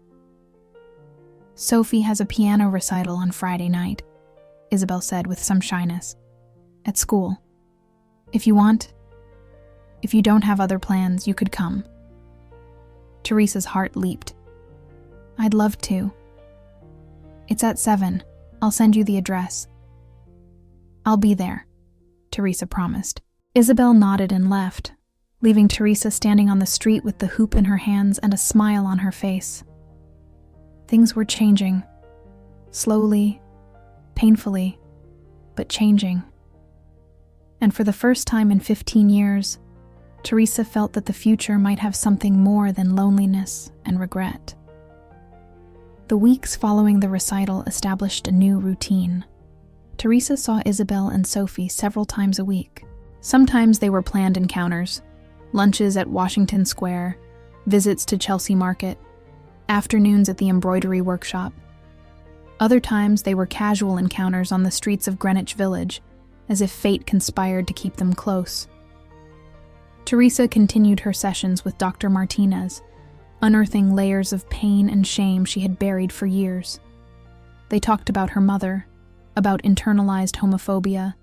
Speaker 1: "Sophie has a piano recital on Friday night," Isabel said with some shyness. "At school. If you want, if you don't have other plans, you could come." Teresa's heart leaped. "I'd love to." "It's at 7. I'll send you the address." "I'll be there," Teresa promised. Isabel nodded and left, leaving Teresa standing on the street with the hoop in her hands and a smile on her face. Things were changing. Slowly, painfully, but changing. And for the first time in 15 years, Teresa felt that the future might have something more than loneliness and regret. The weeks following the recital established a new routine. Teresa saw Isabel and Sophie several times a week. Sometimes they were planned encounters, lunches at Washington Square, visits to Chelsea Market, afternoons at the embroidery workshop. Other times they were casual encounters on the streets of Greenwich Village, as if fate conspired to keep them close. Teresa continued her sessions with Dr. Martinez, unearthing layers of pain and shame she had buried for years. They talked about her mother, about internalized homophobia,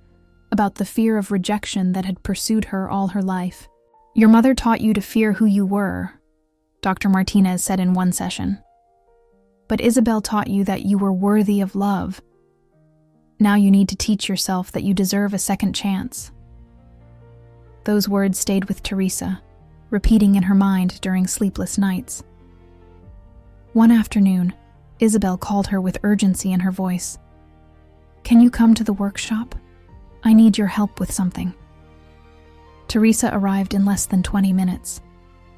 Speaker 1: about the fear of rejection that had pursued her all her life. "Your mother taught you to fear who you were," Dr. Martinez said in one session. "But Isabel taught you that you were worthy of love. Now you need to teach yourself that you deserve a second chance." Those words stayed with Teresa, repeating in her mind during sleepless nights. One afternoon, Isabel called her with urgency in her voice. "Can you come to the workshop? I need your help with something." Teresa arrived in less than 20 minutes,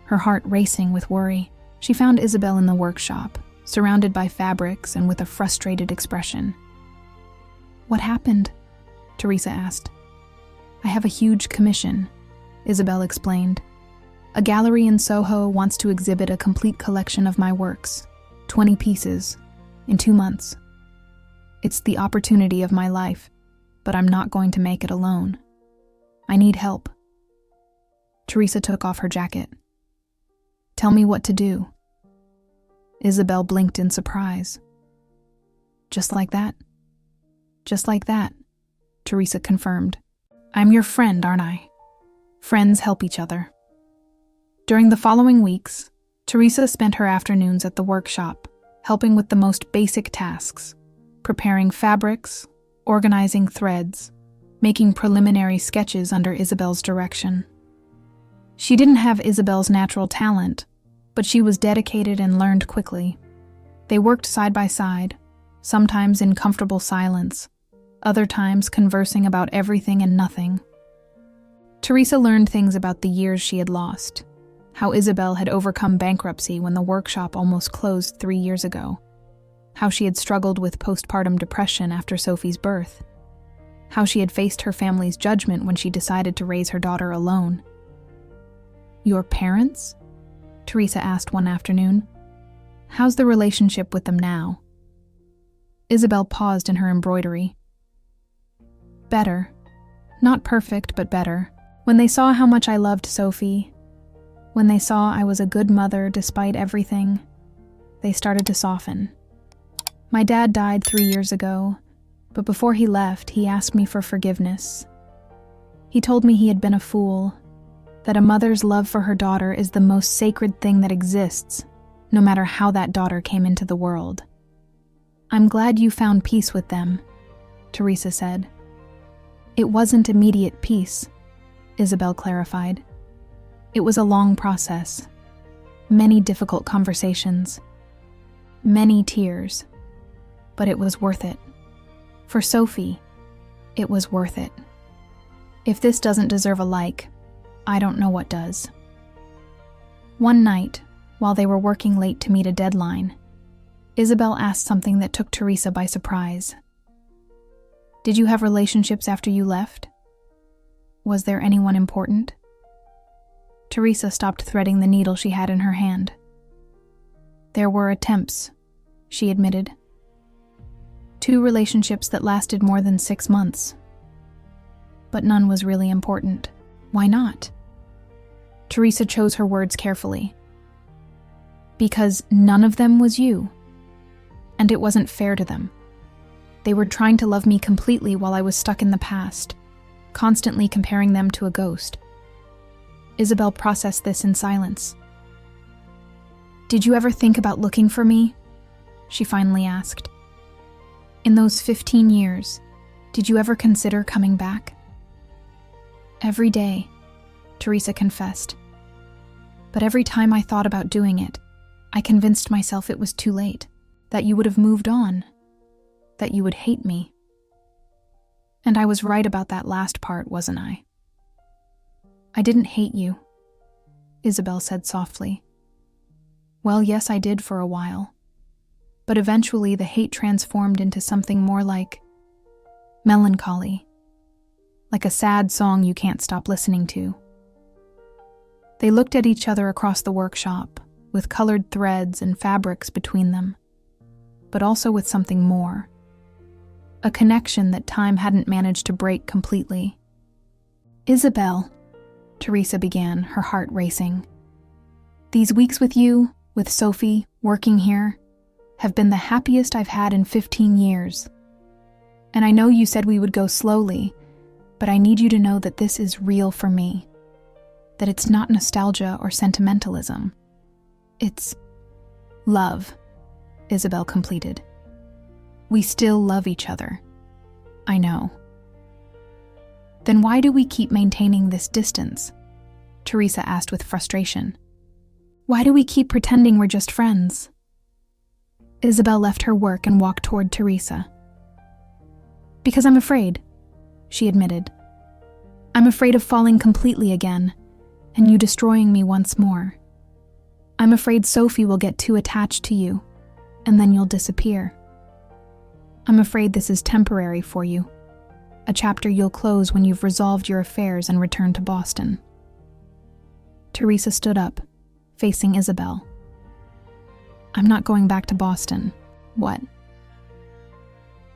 Speaker 1: her heart racing with worry. She found Isabel in the workshop, surrounded by fabrics and with a frustrated expression. "What happened?" Teresa asked. "I have a huge commission," Isabel explained. "A gallery in Soho wants to exhibit a complete collection of my works, 20 pieces, in 2 months. It's the opportunity of my life, but I'm not going to make it alone. I need help." Teresa took off her jacket. "Tell me what to do." Isabel blinked in surprise. "Just like that?" "Just like that," Teresa confirmed. "I'm your friend, aren't I? Friends help each other." During the following weeks, Teresa spent her afternoons at the workshop, helping with the most basic tasks, preparing fabrics, organizing threads, making preliminary sketches under Isabel's direction. She didn't have Isabel's natural talent, but she was dedicated and learned quickly. They worked side by side, sometimes in comfortable silence, other times conversing about everything and nothing. Teresa learned things about the years she had lost, how Isabel had overcome bankruptcy when the workshop almost closed 3 years ago, how she had struggled with postpartum depression after Sophie's birth, how she had faced her family's judgment when she decided to raise her daughter alone. "Your parents?" Teresa asked one afternoon. "How's the relationship with them now?" Isabel paused in her embroidery. "Better. Not perfect, but better. When they saw how much I loved Sophie, when they saw I was a good mother despite everything, they started to soften. My dad died 3 years ago, but before he left, he asked me for forgiveness. He told me he had been a fool, that a mother's love for her daughter is the most sacred thing that exists, no matter how that daughter came into the world. I'm glad you found peace with them," Teresa said. "It wasn't immediate peace," Isabel clarified. "It was a long process, many difficult conversations. Many tears. But it was worth it. For Sophie, it was worth it. If this doesn't deserve a like, I don't know what does. One night, while they were working late to meet a deadline, Isabel asked something that took Teresa by surprise. Did you have relationships after you left? Was there anyone important? Teresa stopped threading the needle she had in her hand. There were attempts, she admitted. 2 relationships that lasted more than 6 months. But none was really important. Why not? Teresa chose her words carefully. Because none of them was you. And it wasn't fair to them. They were trying to love me completely while I was stuck in the past, constantly comparing them to a ghost. Isabel processed this in silence. Did you ever think about looking for me? She finally asked. In those 15 years, did you ever consider coming back? Every day, Teresa confessed. But every time I thought about doing it, I convinced myself it was too late, that you would have moved on, that you would hate me. And I was right about that last part, wasn't I? I didn't hate you, Isabel said softly. Well, yes, I did for a while. But eventually the hate transformed into something more like melancholy, like a sad song you can't stop listening to. They looked at each other across the workshop, with colored threads and fabrics between them, but also with something more. A connection that time hadn't managed to break completely. Isabel, Teresa began, her heart racing. These weeks with you, with Sophie, working here, have been the happiest I've had in 15 years. And I know you said we would go slowly, but I need you to know that this is real for me. That it's not nostalgia or sentimentalism. It's love, Isabel completed. We still love each other. I know. Then why do we keep maintaining this distance? Teresa asked with frustration. Why do we keep pretending we're just friends? Isabel left her work and walked toward Teresa. Because I'm afraid, she admitted. I'm afraid of falling completely again, and you destroying me once more. I'm afraid Sophie will get too attached to you, and then you'll disappear. I'm afraid this is temporary for you, a chapter you'll close when you've resolved your affairs and returned to Boston. Teresa stood up, facing Isabel. I'm not going back to Boston. What?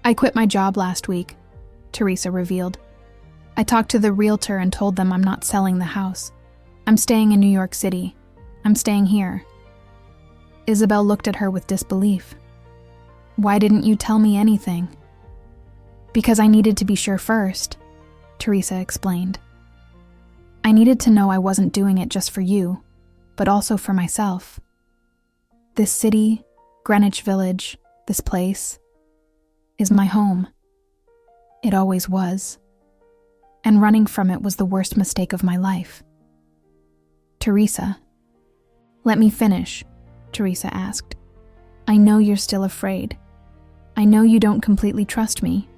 Speaker 1: I quit my job last week, Teresa revealed. I talked to the realtor and told them I'm not selling the house. I'm staying in New York City. I'm staying here. Isabel looked at her with disbelief. Why didn't you tell me anything? Because I needed to be sure first, Teresa explained. I needed to know I wasn't doing it just for you, but also for myself. This city, Greenwich Village, this place, is my home. It always was. And running from it was the worst mistake of my life. Teresa. Let me finish, Teresa asked. I know you're still afraid. I know you don't completely trust me.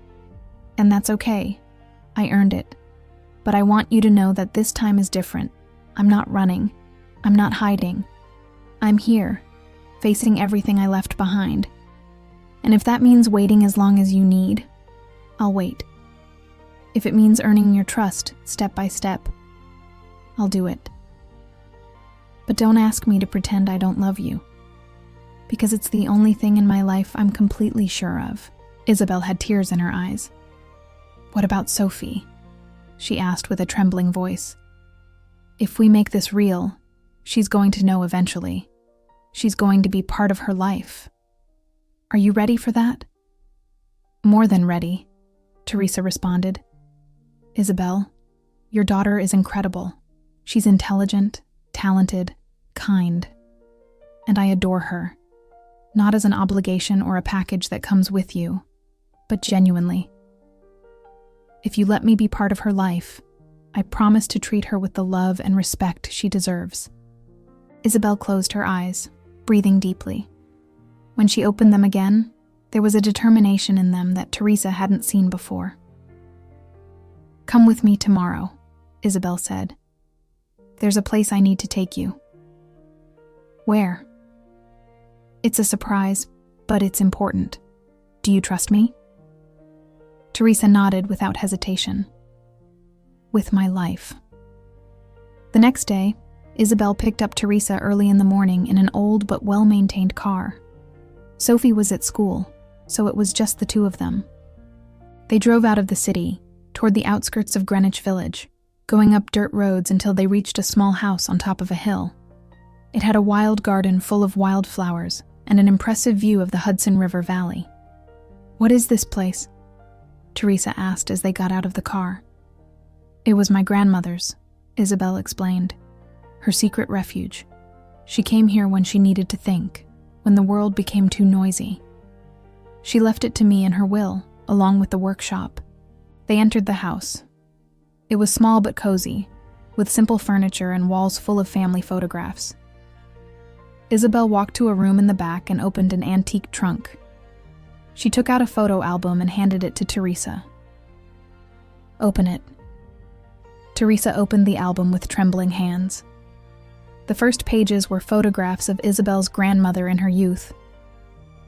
Speaker 1: And that's okay. I earned it. But I want you to know that this time is different. I'm not running. I'm not hiding. I'm here, facing everything I left behind. And if that means waiting as long as you need, I'll wait. If it means earning your trust step by step, I'll do it. But don't ask me to pretend I don't love you, because it's the only thing in my life I'm completely sure of. Isabel had tears in her eyes. What about Sophie? She asked with a trembling voice. If we make this real, she's going to know eventually. She's going to be part of her life. Are you ready for that? More than ready, Teresa responded. Isabel, your daughter is incredible. She's intelligent, talented, kind. And I adore her. Not as an obligation or a package that comes with you, but genuinely. If you let me be part of her life, I promise to treat her with the love and respect she deserves. Isabel closed her eyes, breathing deeply. When she opened them again, there was a determination in them that Teresa hadn't seen before. "Come with me tomorrow," Isabel said. "There's a place I need to take you." "Where?" "It's a surprise, but it's important. Do you trust me?" Teresa nodded without hesitation. "With my life." The next day, Isabel picked up Teresa early in the morning in an old but well-maintained car. Sophie was at school, so it was just the two of them. They drove out of the city, toward the outskirts of Greenwich Village, going up dirt roads until they reached a small house on top of a hill. It had a wild garden full of wildflowers and an impressive view of the Hudson River Valley. "What is this place?" Teresa asked as they got out of the car. "It was my grandmother's," Isabel explained. "Her secret refuge. She came here when she needed to think, when the world became too noisy. She left it to me in her will, along with the workshop." They entered the house. It was small but cozy, with simple furniture and walls full of family photographs. Isabel walked to a room in the back and opened an antique trunk. She took out a photo album and handed it to Teresa. "Open it." Teresa opened the album with trembling hands. The first pages were photographs of Isabel's grandmother in her youth.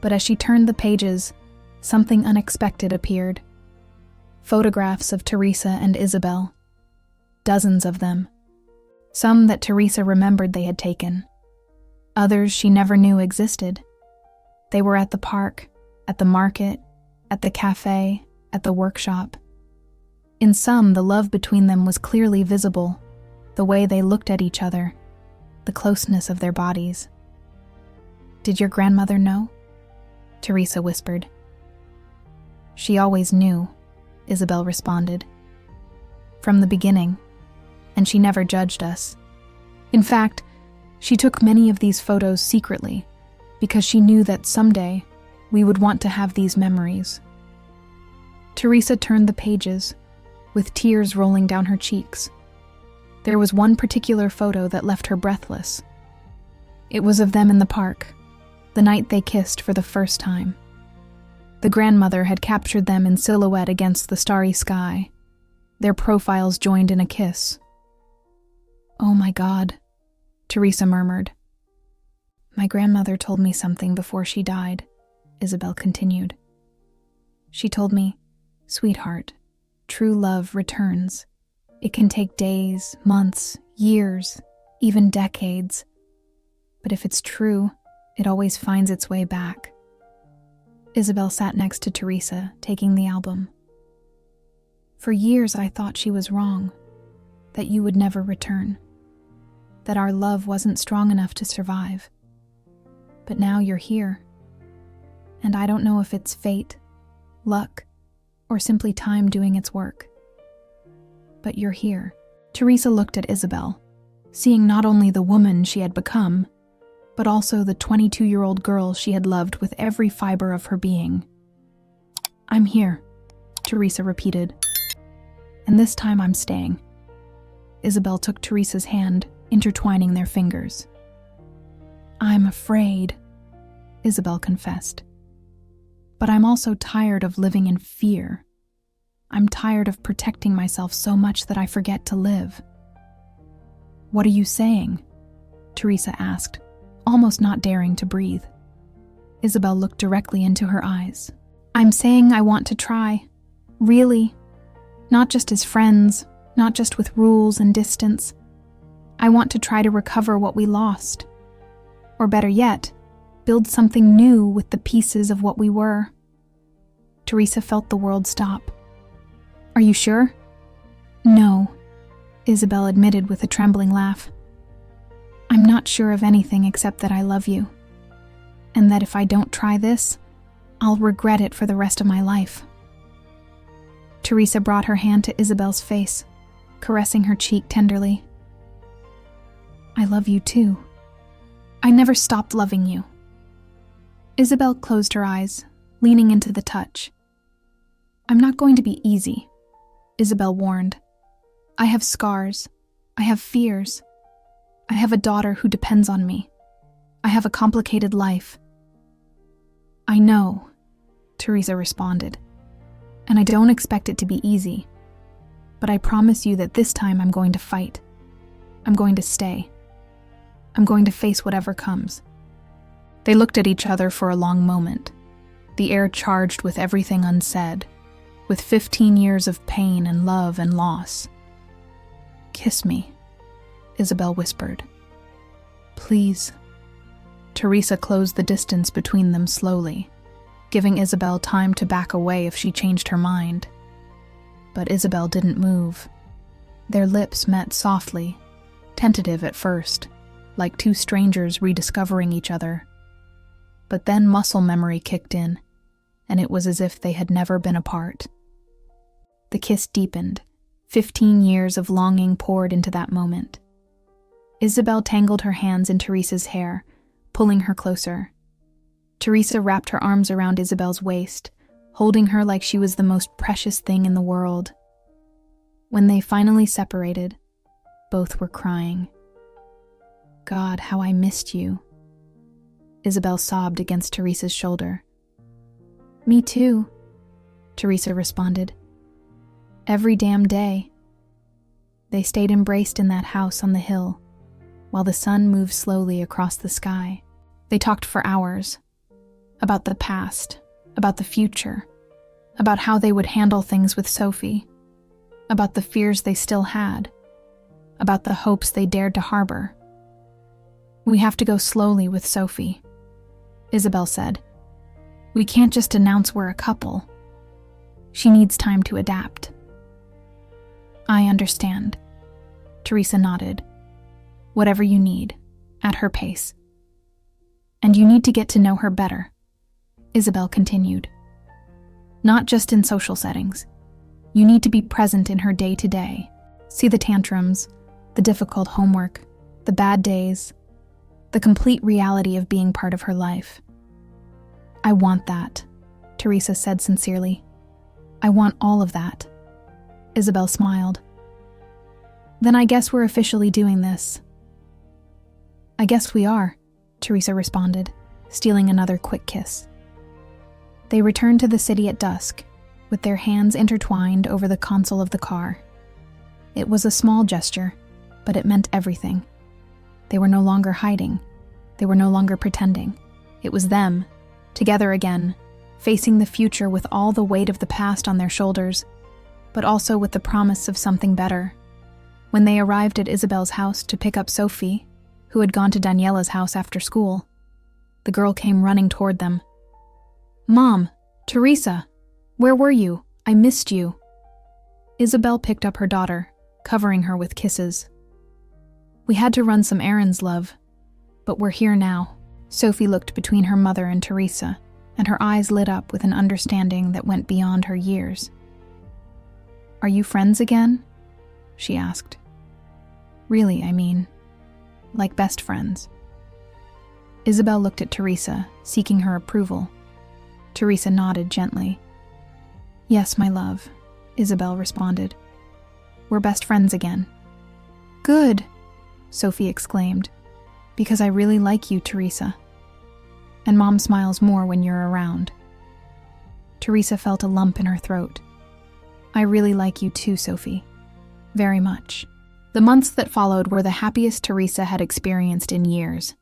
Speaker 1: But as she turned the pages, something unexpected appeared. Photographs of Teresa and Isabel. Dozens of them. Some that Teresa remembered they had taken. Others she never knew existed. They were at the park, at the market, at the cafe, at the workshop. In some, the love between them was clearly visible, the way they looked at each other, the closeness of their bodies. "Did your grandmother know?" Teresa whispered. "She always knew," Isabel responded. "From the beginning, and she never judged us. In fact, she took many of these photos secretly, because she knew that someday we would want to have these memories." Teresa turned the pages, with tears rolling down her cheeks. There was one particular photo that left her breathless. It was of them in the park, the night they kissed for the first time. The grandmother had captured them in silhouette against the starry sky, their profiles joined in a kiss. "Oh my God," Teresa murmured. "My grandmother told me something before she died," Isabel continued. "She told me, 'Sweetheart, true love returns. It can take days, months, years, even decades. But if it's true, it always finds its way back.'" Isabel sat next to Teresa, taking the album. "For years I thought she was wrong, that you would never return, that our love wasn't strong enough to survive. But now you're here. And I don't know if it's fate, luck, or simply time doing its work. But you're here." Teresa looked at Isabel, seeing not only the woman she had become, but also the 22-year-old girl she had loved with every fiber of her being. "I'm here," Teresa repeated. "And this time I'm staying." Isabel took Teresa's hand, intertwining their fingers. "I'm afraid," Isabel confessed. "But I'm also tired of living in fear. I'm tired of protecting myself so much that I forget to live." "What are you saying?" Teresa asked, almost not daring to breathe. Isabel looked directly into her eyes. "I'm saying I want to try. Really. Not just as friends, not just with rules and distance. I want to try to recover what we lost. Or better yet, build something new with the pieces of what we were." Teresa felt the world stop. "Are you sure?" "No," Isabel admitted with a trembling laugh. "I'm not sure of anything except that I love you, and that if I don't try this, I'll regret it for the rest of my life." Teresa brought her hand to Isabel's face, caressing her cheek tenderly. "I love you too. I never stopped loving you." Isabel closed her eyes, leaning into the touch. "I'm not going to be easy," Isabel warned. "I have scars. I have fears. I have a daughter who depends on me. I have a complicated life. I know, Teresa responded, and I don't expect it to be easy. But I promise you that this time I'm going to fight. I'm going to stay. I'm going to face whatever comes. They looked at each other for a long moment, the air charged with everything unsaid, with 15 years of pain and love and loss. Kiss me, Isabel whispered. Please. Teresa closed the distance between them slowly, giving Isabel time to back away if she changed her mind. But Isabel didn't move. Their lips met softly, tentative at first, like two strangers rediscovering each other. But then muscle memory kicked in, and it was as if they had never been apart. The kiss deepened. 15 years of longing poured into that moment. Isabel tangled her hands in Teresa's hair, pulling her closer. Teresa wrapped her arms around Isabel's waist, holding her like she was the most precious thing in the world. When they finally separated, both were crying. God, how I missed you. Isabel sobbed against Teresa's shoulder. Me too, Teresa responded. Every damn day. They stayed embraced in that house on the hill, while the sun moved slowly across the sky. They talked for hours, about the past, about the future, about how they would handle things with Sophie, about the fears they still had, about the hopes they dared to harbor. We have to go slowly with Sophie, Isabel said. We can't just announce we're a couple. She needs time to adapt. I understand. Teresa nodded. Whatever you need, at her pace. And you need to get to know her better, Isabel continued. Not just in social settings. You need to be present in her day-to-day. See the tantrums, the difficult homework, the bad days, the complete reality of being part of her life. I want that, Teresa said sincerely. I want all of that. Isabel smiled. Then I guess we're officially doing this. I guess we are, Teresa responded, stealing another quick kiss. They returned to the city at dusk, with their hands intertwined over the console of the car. It was a small gesture, but it meant everything. They were no longer hiding. They were no longer pretending. It was them, together again, facing the future with all the weight of the past on their shoulders, but also with the promise of something better. When they arrived at Isabel's house to pick up Sophie, who had gone to Daniela's house after school, the girl came running toward them. Mom, Teresa, where were you? I missed you. Isabel picked up her daughter, covering her with kisses. We had to run some errands, love, but we're here now. Sophie looked between her mother and Teresa, and her eyes lit up with an understanding that went beyond her years. Are you friends again? She asked. Really, I mean, like best friends. Isabel looked at Teresa, seeking her approval. Teresa nodded gently. Yes, my love, Isabel responded. We're best friends again. Good, Sophie exclaimed, because I really like you, Teresa. And Mom smiles more when you're around. Teresa felt a lump in her throat. I really like you too, Sophie. Very much. The months that followed were the happiest Teresa had experienced in years.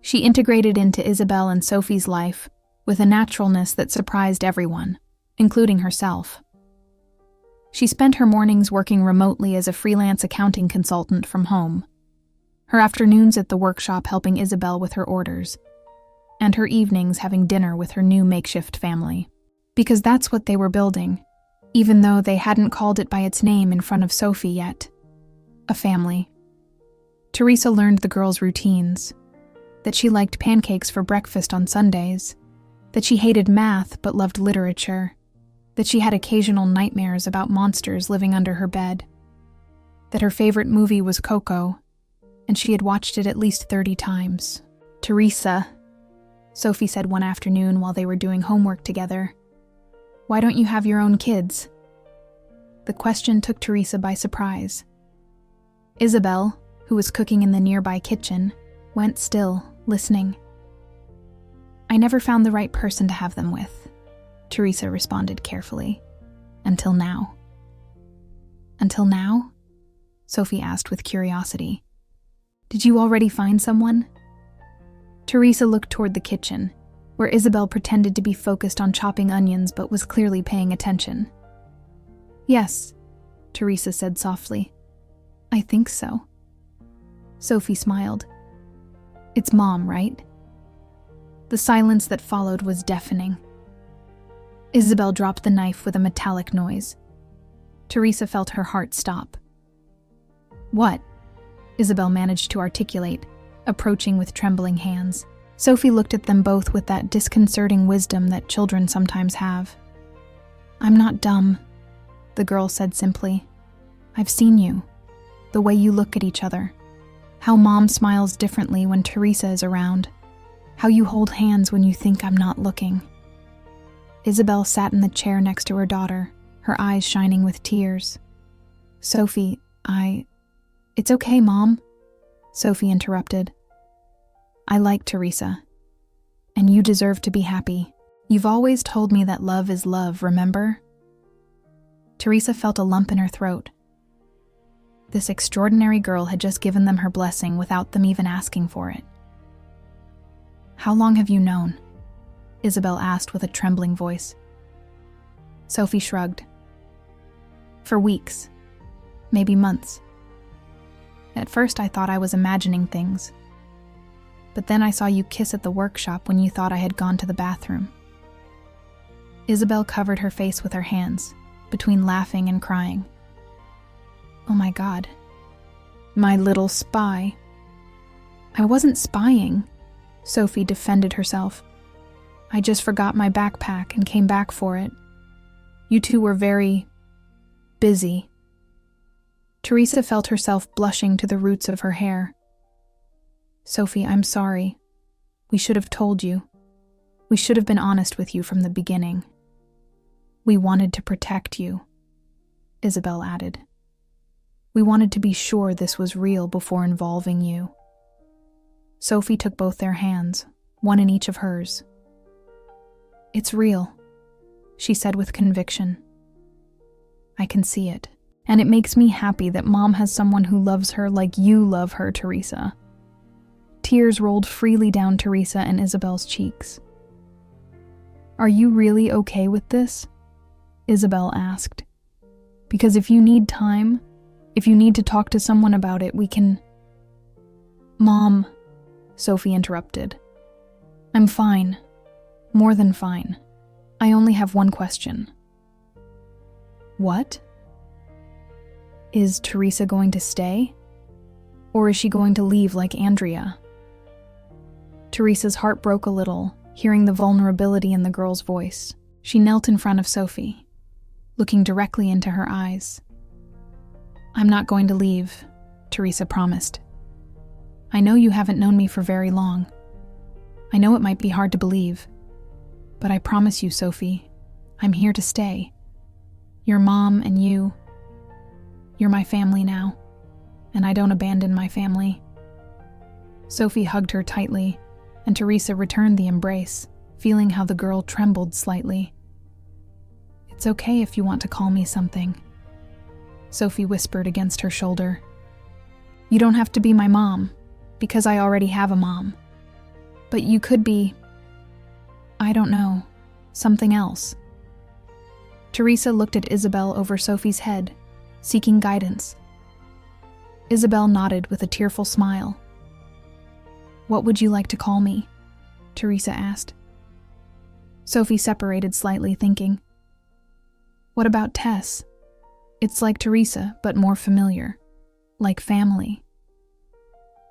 Speaker 1: She integrated into Isabel and Sophie's life with a naturalness that surprised everyone, including herself. She spent her mornings working remotely as a freelance accounting consultant from home, her afternoons at the workshop helping Isabel with her orders, and her evenings having dinner with her new makeshift family. Because that's what they were building, even though they hadn't called it by its name in front of Sophie yet. A family. Teresa learned the girls' routines, that she liked pancakes for breakfast on Sundays, that she hated math but loved literature, that she had occasional nightmares about monsters living under her bed, that her favorite movie was Coco, and she had watched it at least 30 times. Teresa, Sophie said one afternoon while they were doing homework together, why don't you have your own kids? The question took Teresa by surprise. Isabel, who was cooking in the nearby kitchen, went still, listening. I never found the right person to have them with, Teresa responded carefully. Until now. Until now? Sophie asked with curiosity. Did you already find someone? Teresa looked toward the kitchen, where Isabel pretended to be focused on chopping onions but was clearly paying attention. Yes, Teresa said softly. I think so. Sophie smiled. It's Mom, right? The silence that followed was deafening. Isabel dropped the knife with a metallic noise. Teresa felt her heart stop. What? Isabel managed to articulate, approaching with trembling hands. Sophie looked at them both with that disconcerting wisdom that children sometimes have. I'm not dumb, the girl said simply. I've seen you, the way you look at each other, how Mom smiles differently when Teresa is around, how you hold hands when you think I'm not looking. Isabel sat in the chair next to her daughter, her eyes shining with tears. Sophie, It's okay, Mom, Sophie interrupted. I like Teresa, and you deserve to be happy. You've always told me that love is love, remember? Teresa felt a lump in her throat. This extraordinary girl had just given them her blessing without them even asking for it. How long have you known? Isabel asked with a trembling voice. Sophie shrugged. For weeks, maybe months. At first I thought I was imagining things. But then I saw you kiss at the workshop when you thought I had gone to the bathroom. Isabel covered her face with her hands, between laughing and crying. Oh my God. My little spy. I wasn't spying, Sophie defended herself. I just forgot my backpack and came back for it. You two were very busy. Teresa felt herself blushing to the roots of her hair. Sophie, I'm sorry. We should have told you. We should have been honest with you from the beginning. We wanted to protect you, Isabel added. We wanted to be sure this was real before involving you. Sophie took both their hands, one in each of hers. It's real, she said with conviction. I can see it. And it makes me happy that Mom has someone who loves her like you love her, Teresa. Tears rolled freely down Teresa and Isabel's cheeks. Are you really okay with this? Isabel asked. Because if you need time, if you need to talk to someone about it, we can... Mom, Sophie interrupted. I'm fine. More than fine. I only have one question. What? Is Teresa going to stay? Or is she going to leave like Andrea? Teresa's heart broke a little, hearing the vulnerability in the girl's voice. She knelt in front of Sophie, looking directly into her eyes. I'm not going to leave, Teresa promised. I know you haven't known me for very long. I know it might be hard to believe, but I promise you, Sophie, I'm here to stay. Your mom and you... You're my family now, and I don't abandon my family. Sophie hugged her tightly, and Teresa returned the embrace, feeling how the girl trembled slightly. It's okay if you want to call me something, Sophie whispered against her shoulder. You don't have to be my mom, because I already have a mom. But you could be, I don't know, something else. Teresa looked at Isabel over Sophie's head, seeking guidance. Isabel nodded with a tearful smile. What would you like to call me? Teresa asked. Sophie separated slightly, thinking. What about Tess? It's like Teresa, but more familiar. Like family.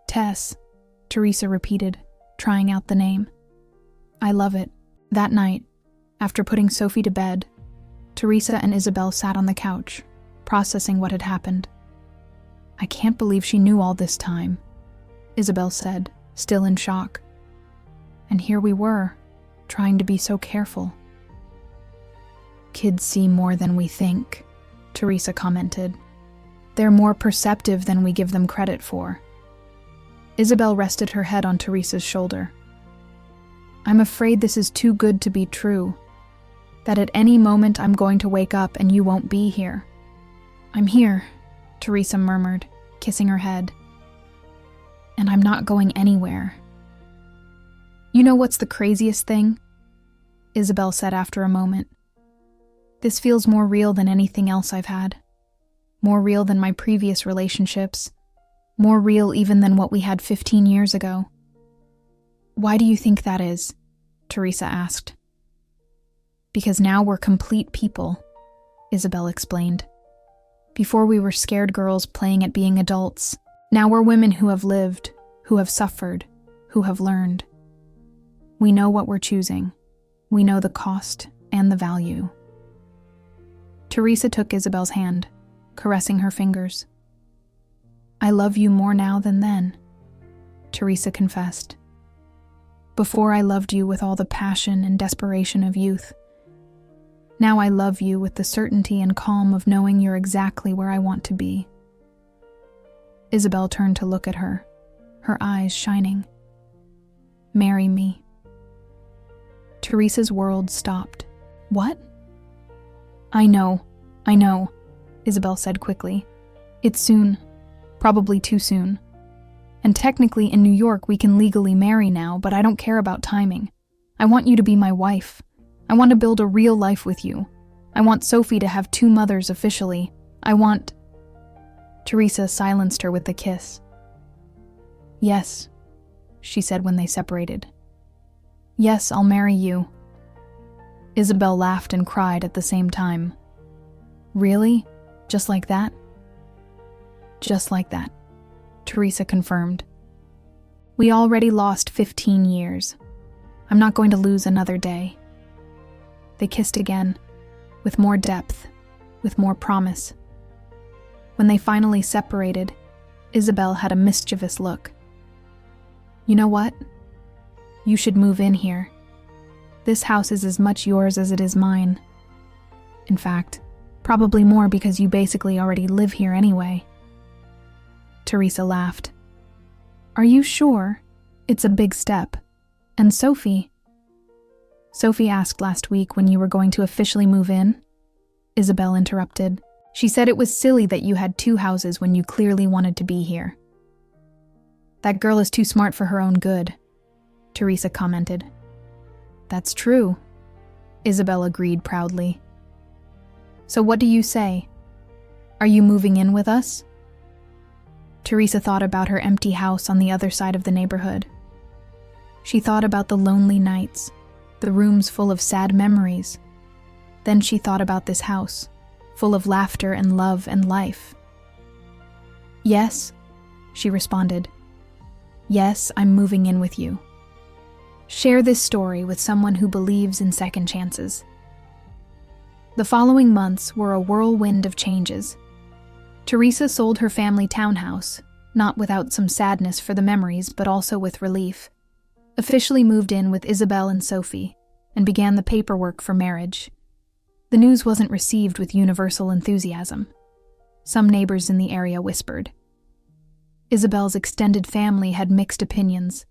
Speaker 1: Tess, Teresa repeated, trying out the name. I love it. That night, after putting Sophie to bed, Teresa and Isabel sat on the couch, processing what had happened. I can't believe she knew all this time, Isabel said, still in shock. And here we were, trying to be so careful. Kids see more than we think, Teresa commented. They're more perceptive than we give them credit for. Isabel rested her head on Teresa's shoulder. I'm afraid this is too good to be true. That at any moment I'm going to wake up and you won't be here." "I'm here," Teresa murmured, kissing her head. "And I'm not going anywhere." "You know what's the craziest thing?" Isabel said after a moment. "This feels more real than anything else I've had. More real than my previous relationships. More real even than what we had 15 years ago." "Why do you think that is?" Teresa asked. "Because now we're complete people," Isabel explained. "Before we were scared girls playing at being adults. Now we're women who have lived, who have suffered, who have learned. We know what we're choosing. We know the cost and the value." Teresa took Isabel's hand, caressing her fingers. "I love you more now than then," Teresa confessed. "Before I loved you with all the passion and desperation of youth. Now I love you with the certainty and calm of knowing you're exactly where I want to be." Isabel turned to look at her, her eyes shining. "Marry me." Teresa's world stopped. "What?" I know, Isabel said quickly. "It's soon. Probably too soon. And technically in New York we can legally marry now, but I don't care about timing. I want you to be my wife. I want to build a real life with you. I want Sophie to have 2 mothers officially. I want—" Teresa silenced her with a kiss. "Yes," she said when they separated. "Yes, I'll marry you." Isabel laughed and cried at the same time. "Really? Just like that?" "Just like that," Teresa confirmed. "We already lost 15 years. I'm not going to lose another day." They kissed again, with more depth, with more promise. When they finally separated, Isabel had a mischievous look. "You know what? You should move in here. This house is as much yours as it is mine. In fact, probably more because you basically already live here anyway." Teresa laughed. "Are you sure? It's a big step. And Sophie?" "Sophie asked last week when you were going to officially move in," Isabel interrupted. "She said it was silly that you had 2 houses when you clearly wanted to be here." "That girl is too smart for her own good," Teresa commented. "That's true," Isabel agreed proudly. "So what do you say? Are you moving in with us?" Teresa thought about her empty house on the other side of the neighborhood. She thought about the lonely nights, the rooms full of sad memories. Then she thought about this house, full of laughter and love and life. "Yes," she responded. "Yes, I'm moving in with you." Share this story with someone who believes in second chances. The following months were a whirlwind of changes. Teresa sold her family townhouse, not without some sadness for the memories, but also with relief. Officially moved in with Isabel and Sophie, and began the paperwork for marriage. The news wasn't received with universal enthusiasm. Some neighbors in the area whispered. Isabel's extended family had mixed opinions,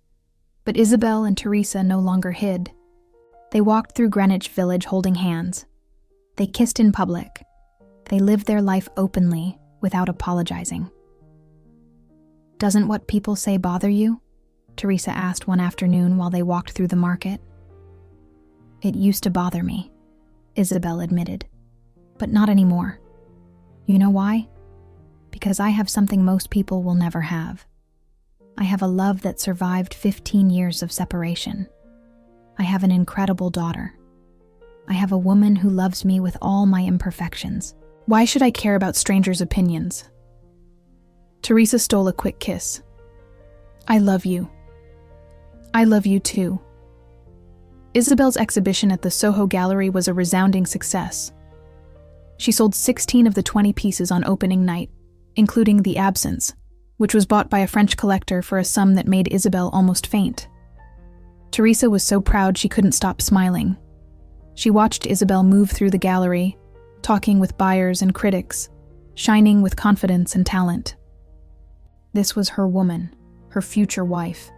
Speaker 1: but Isabel and Teresa no longer hid. They walked through Greenwich Village holding hands. They kissed in public. They lived their life openly, without apologizing. "Doesn't what people say bother you?" Teresa asked one afternoon while they walked through the market. "It used to bother me," Isabel admitted, "but not anymore. You know why? Because I have something most people will never have. I have a love that survived 15 years of separation. I have an incredible daughter. I have a woman who loves me with all my imperfections. Why should I care about strangers' opinions?" Teresa stole a quick kiss. "I love you. I love you too." Isabel's exhibition at the Soho Gallery was a resounding success. She sold 16 of the 20 pieces on opening night, including The Absence, which was bought by a French collector for a sum that made Isabel almost faint. Teresa was so proud she couldn't stop smiling. She watched Isabel move through the gallery, talking with buyers and critics, shining with confidence and talent. This was her woman, her future wife,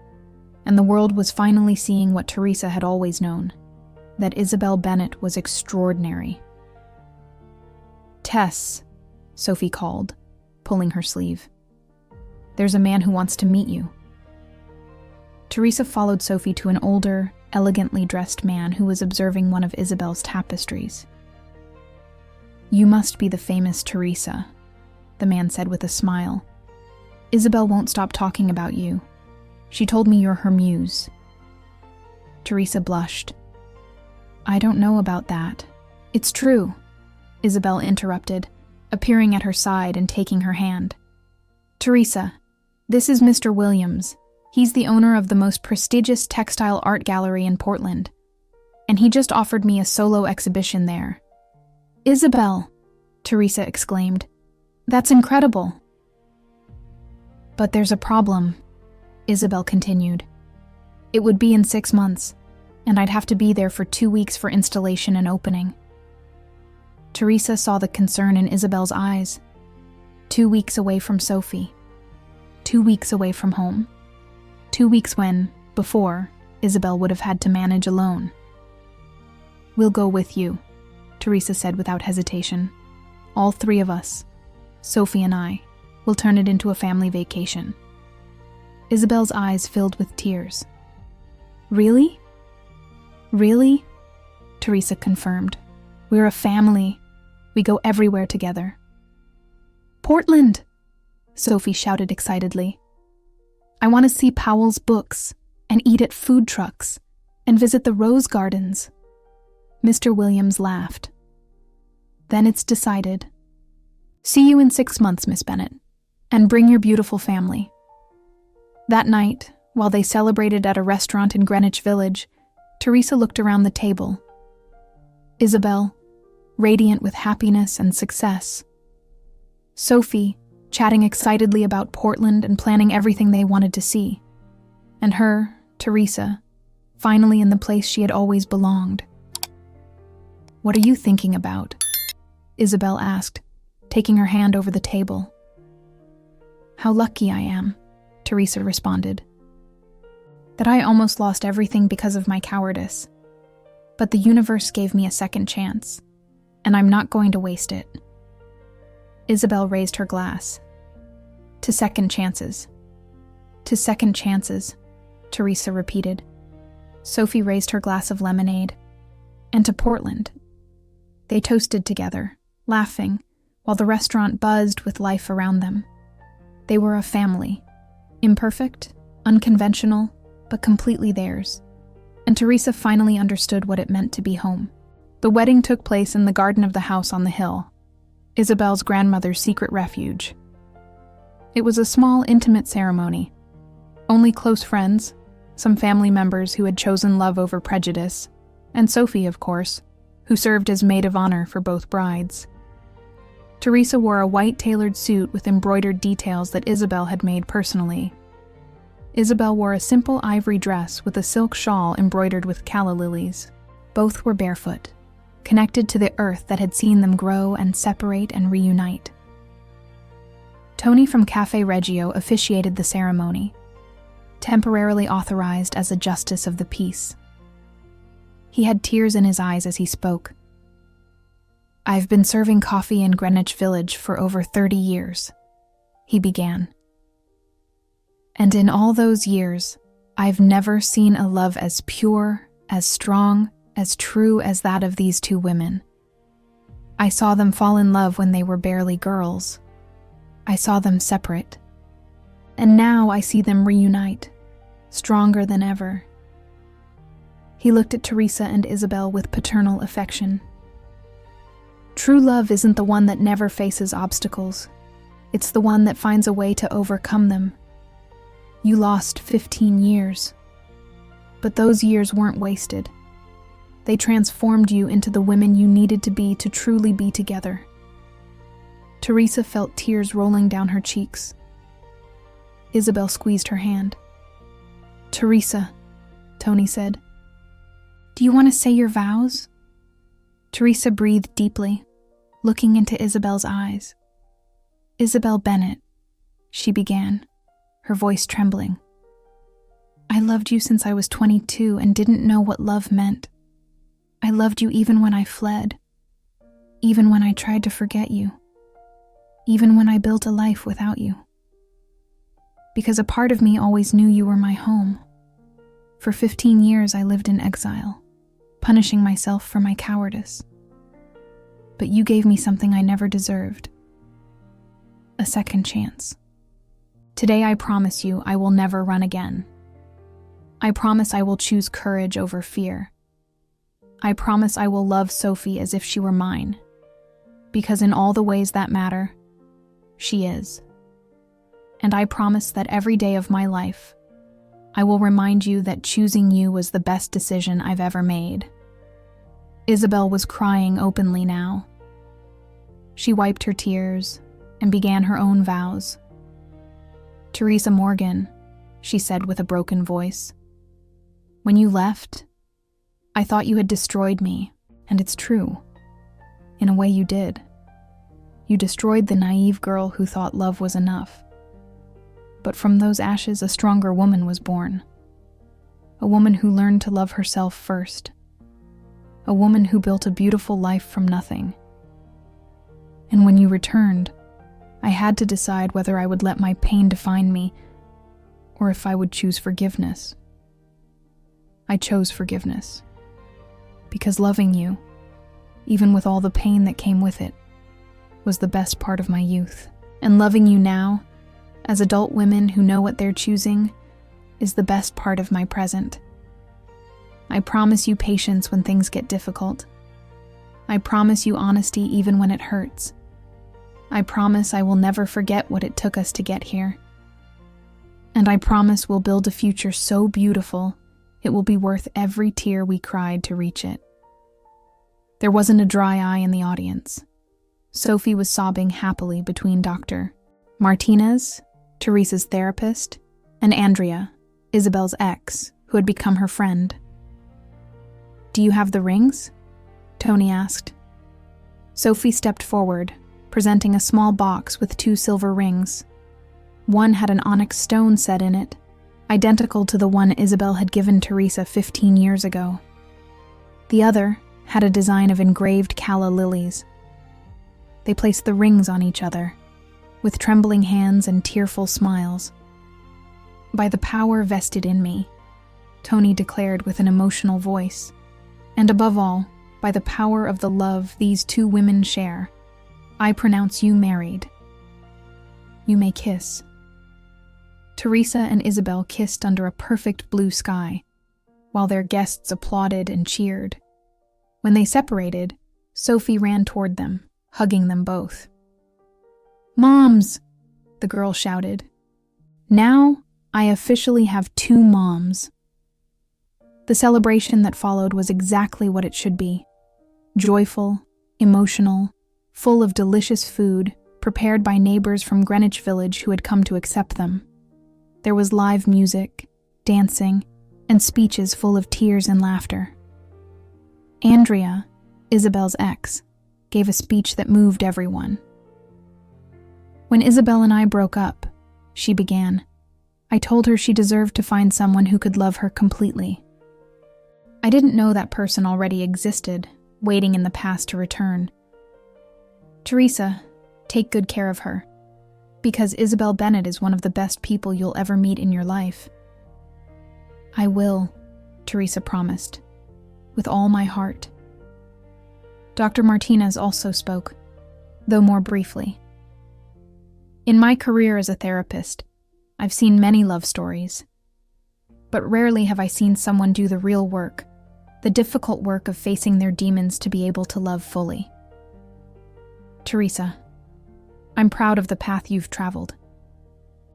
Speaker 1: and the world was finally seeing what Teresa had always known, that Isabel Bennet was extraordinary. "Tess," Sophie called, pulling her sleeve. "There's a man who wants to meet you." Teresa followed Sophie to an older, elegantly dressed man who was observing one of Isabel's tapestries. "You must be the famous Teresa," the man said with a smile. "Isabel won't stop talking about you. She told me you're her muse." Teresa blushed. "I don't know about that." "It's true," Isabel interrupted, appearing at her side and taking her hand. "Teresa, this is Mr. Williams. He's the owner of the most prestigious textile art gallery in Portland, and he just offered me a solo exhibition there." "Isabel!" Teresa exclaimed. "That's incredible." "But there's a problem," Isabel continued. "It would be in 6 months, and I'd have to be there for 2 weeks for installation and opening." Teresa saw the concern in Isabel's eyes. 2 weeks away from Sophie. 2 weeks away from home. 2 weeks when, before, Isabel would have had to manage alone. "We'll go with you," Teresa said without hesitation. "All 3 of us, Sophie and I, will turn it into a family vacation." Isabel's eyes filled with tears. "Really? Really?" Teresa confirmed. "We're a family. We go everywhere together." "Portland!" Sophie shouted excitedly. "I want to see Powell's books, and eat at food trucks, and visit the rose gardens." Mr. Williams laughed. "Then it's decided. See you in 6 months, Miss Bennet, and bring your beautiful family." That night, while they celebrated at a restaurant in Greenwich Village, Teresa looked around the table. Isabel, radiant with happiness and success. Sophie, chatting excitedly about Portland and planning everything they wanted to see. And her, Teresa, finally in the place she had always belonged. "What are you thinking about?" Isabel asked, taking her hand over the table. "How lucky I am," Teresa responded. "That I almost lost everything because of my cowardice. But the universe gave me a second chance, and I'm not going to waste it." Isabel raised her glass. "To second chances. To second chances," Teresa repeated. Sophie raised her glass of lemonade. "And to Portland." They toasted together, laughing, while the restaurant buzzed with life around them. They were a family, imperfect, unconventional, but completely theirs. And Teresa finally understood what it meant to be home. The wedding took place in the garden of the house on the hill, Isabel's grandmother's secret refuge. It was a small, intimate ceremony. Only close friends, some family members who had chosen love over prejudice, and Sophie, of course, who served as maid of honor for both brides. Teresa wore a white tailored suit with embroidered details that Isabel had made personally. Isabel wore a simple ivory dress with a silk shawl embroidered with calla lilies. Both were barefoot, connected to the earth that had seen them grow and separate and reunite. Tony from Cafe Reggio officiated the ceremony, temporarily authorized as a justice of the peace. He had tears in his eyes as he spoke. "I've been serving coffee in Greenwich Village for over 30 years, he began. "And in all those years, I've never seen a love as pure, as strong, as true as that of these 2 women. I saw them fall in love when they were barely girls. I saw them separate. And now I see them reunite, stronger than ever." He looked at Teresa and Isabel with paternal affection. "True love isn't the one that never faces obstacles. It's the one that finds a way to overcome them. You lost 15 years. But those years weren't wasted. They transformed you into the women you needed to be to truly be together." Teresa felt tears rolling down her cheeks. Isabel squeezed her hand. "Teresa," Tony said, "do you want to say your vows?" Teresa breathed deeply, looking into Isabel's eyes. "Isabel Bennet," she began, her voice trembling. I loved you since I was 22 and didn't know what love meant. I loved you even when I fled, even when I tried to forget you, even when I built a life without you. Because a part of me always knew you were my home. For 15 years I lived in exile, punishing myself for my cowardice. But you gave me something I never deserved. A second chance. Today I promise you I will never run again. I promise I will choose courage over fear. I promise I will love Sophie as if she were mine. Because in all the ways that matter, she is. And I promise that every day of my life, I will remind you that choosing you was the best decision I've ever made. Isabel was crying openly now. She wiped her tears and began her own vows. Teresa Morgan, she said with a broken voice, when you left, I thought you had destroyed me, and it's true. In a way you did. You destroyed the naive girl who thought love was enough. But from those ashes, a stronger woman was born. A woman who learned to love herself first. A woman who built a beautiful life from nothing. And when you returned, I had to decide whether I would let my pain define me, or if I would choose forgiveness. I chose forgiveness. Because loving you, even with all the pain that came with it, was the best part of my youth. And loving you now, as adult women who know what they're choosing, is the best part of my present. I promise you patience when things get difficult. I promise you honesty even when it hurts. I promise I will never forget what it took us to get here. And I promise we'll build a future so beautiful, it will be worth every tear we cried to reach it. There wasn't a dry eye in the audience. Sophie was sobbing happily between Dr. Martinez, Teresa's therapist, and Andrea, Isabel's ex, who had become her friend. "Do you have the rings?" Tony asked. Sophie stepped forward, presenting a small box with 2 silver rings. One had an onyx stone set in it, identical to the one Isabel had given Teresa 15 years ago. The other had a design of engraved calla lilies. They placed the rings on each other, with trembling hands and tearful smiles. "By the power vested in me," Tony declared with an emotional voice, "and above all, by the power of the love these 2 women share, I pronounce you married. You may kiss." Teresa and Isabel kissed under a perfect blue sky, while their guests applauded and cheered. When they separated, Sophie ran toward them, hugging them both. "Moms!" the girl shouted. "Now I officially have 2 moms." The celebration that followed was exactly what it should be. Joyful, emotional, full of delicious food prepared by neighbors from Greenwich Village who had come to accept them. There was live music, dancing, and speeches full of tears and laughter. Andrea, Isabel's ex, gave a speech that moved everyone. "When Isabel and I broke up," she began, "I told her she deserved to find someone who could love her completely. I didn't know that person already existed, waiting in the past to return. Teresa, take good care of her, because Isabel Bennett is one of the best people you'll ever meet in your life." "I will," Teresa promised, "with all my heart." Dr. Martinez also spoke, though more briefly. "In my career as a therapist, I've seen many love stories, but rarely have I seen someone do the real work, the difficult work of facing their demons to be able to love fully. Teresa, I'm proud of the path you've traveled.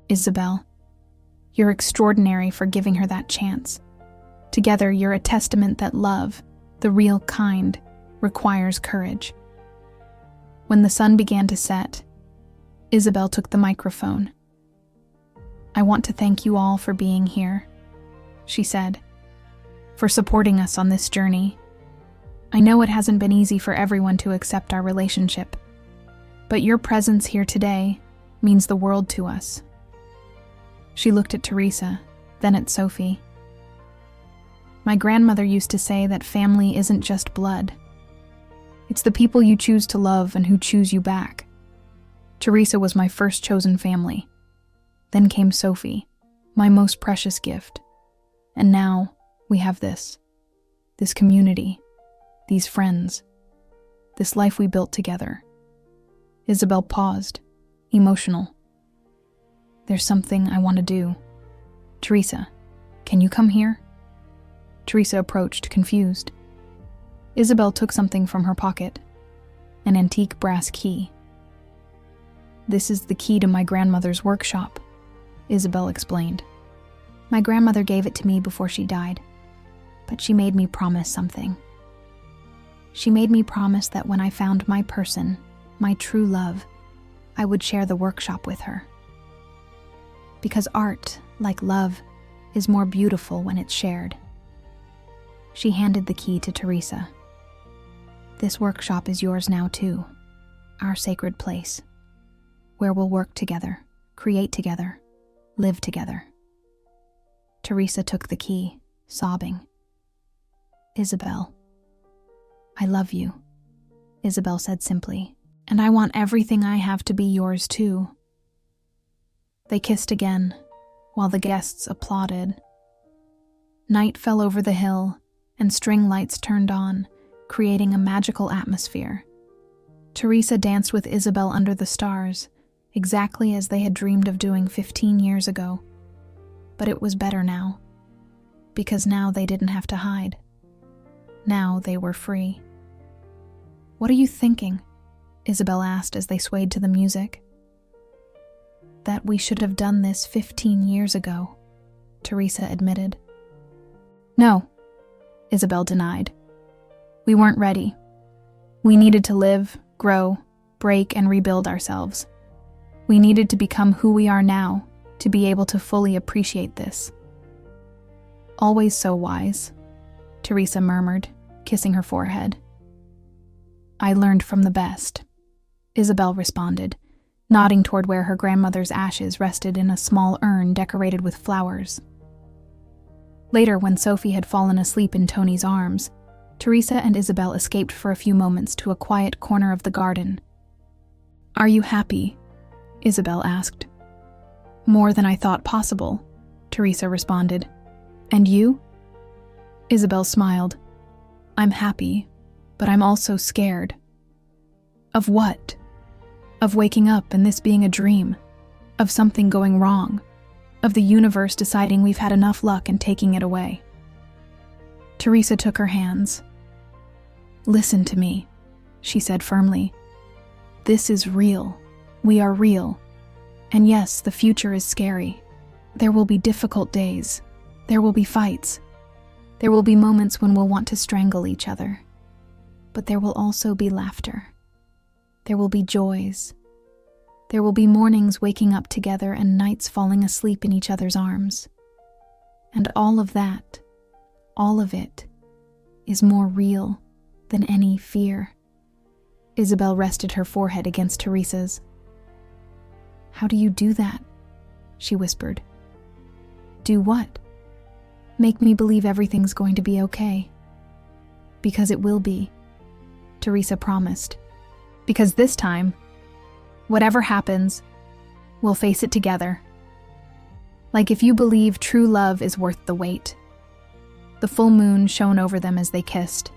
Speaker 1: Isabel, you're extraordinary for giving her that chance. Together, you're a testament that love, the real kind, requires courage." When the sun began to set, Isabel took the microphone. "I want to thank you all for being here," she said, "for supporting us on this journey. I know it hasn't been easy for everyone to accept our relationship, but your presence here today means the world to us." She looked at Teresa, then at Sophie. My grandmother used to say that family isn't just blood. It's the people you choose to love and who choose you back. Teresa was my first chosen family. Then came Sophie, my most precious gift. And now we have this community, these friends, this life we built together. Isabel paused, emotional. There's something I want to do. Teresa, can you come here? Teresa approached, confused. Isabel took something from her pocket, an antique brass key. This is the key to my grandmother's workshop, Isabel explained. My grandmother gave it to me before she died, but she made me promise something. She made me promise that when I found my person, my true love, I would share the workshop with her. Because art, like love, is more beautiful when it's shared. She handed the key to Teresa. This workshop is yours now too, our sacred place, where we'll work together, create together, live together. Teresa took the key, sobbing. Isabel, I love you, Isabel said simply, and I want everything I have to be yours too. They kissed again, while the guests applauded. Night fell over the hill, and string lights turned on, creating a magical atmosphere. Teresa danced with Isabel under the stars, exactly as they had dreamed of doing 15 years ago. But it was better now, because now they didn't have to hide. Now they were free. What are you thinking? Isabel asked as they swayed to the music. That we should have done this 15 years ago, Teresa admitted. No, Isabel denied. We weren't ready. We needed to live, grow, break, and rebuild ourselves. We needed to become who we are now to be able to fully appreciate this. Always so wise, Teresa murmured, kissing her forehead. I learned from the best, Isabel responded, nodding toward where her grandmother's ashes rested in a small urn decorated with flowers. Later, when Sophie had fallen asleep in Tony's arms, Teresa and Isabel escaped for a few moments to a quiet corner of the garden. Are you happy? Isabel asked. More than I thought possible, Teresa responded. And you? Isabel smiled. I'm happy, but I'm also scared. Of what? Of waking up and this being a dream. Of something going wrong. Of the universe deciding we've had enough luck and taking it away. Teresa took her hands. Listen to me, she said firmly. This is real. We are real. And yes, the future is scary. There will be difficult days. There will be fights. There will be moments when we'll want to strangle each other. But there will also be laughter. There will be joys. There will be mornings waking up together and nights falling asleep in each other's arms. And all of that, all of it, is more real than any fear. Isabel rested her forehead against Teresa's. How do you do that? She whispered. Do what? Make me believe everything's going to be okay. Because it will be, Teresa promised. Because this time, whatever happens, we'll face it together. Like if you believe true love is worth the wait. The full moon shone over them as they kissed,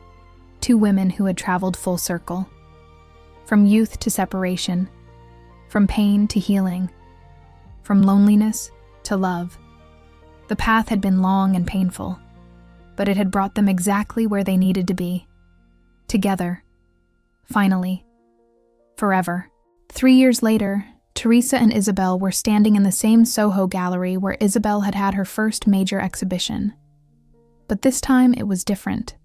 Speaker 1: two women who had traveled full circle. From youth to separation, from pain to healing, from loneliness to love. The path had been long and painful, but it had brought them exactly where they needed to be. Together. Finally. Forever. 3 years later, Teresa and Isabel were standing in the same Soho gallery where Isabel had had her first major exhibition. But this time it was different.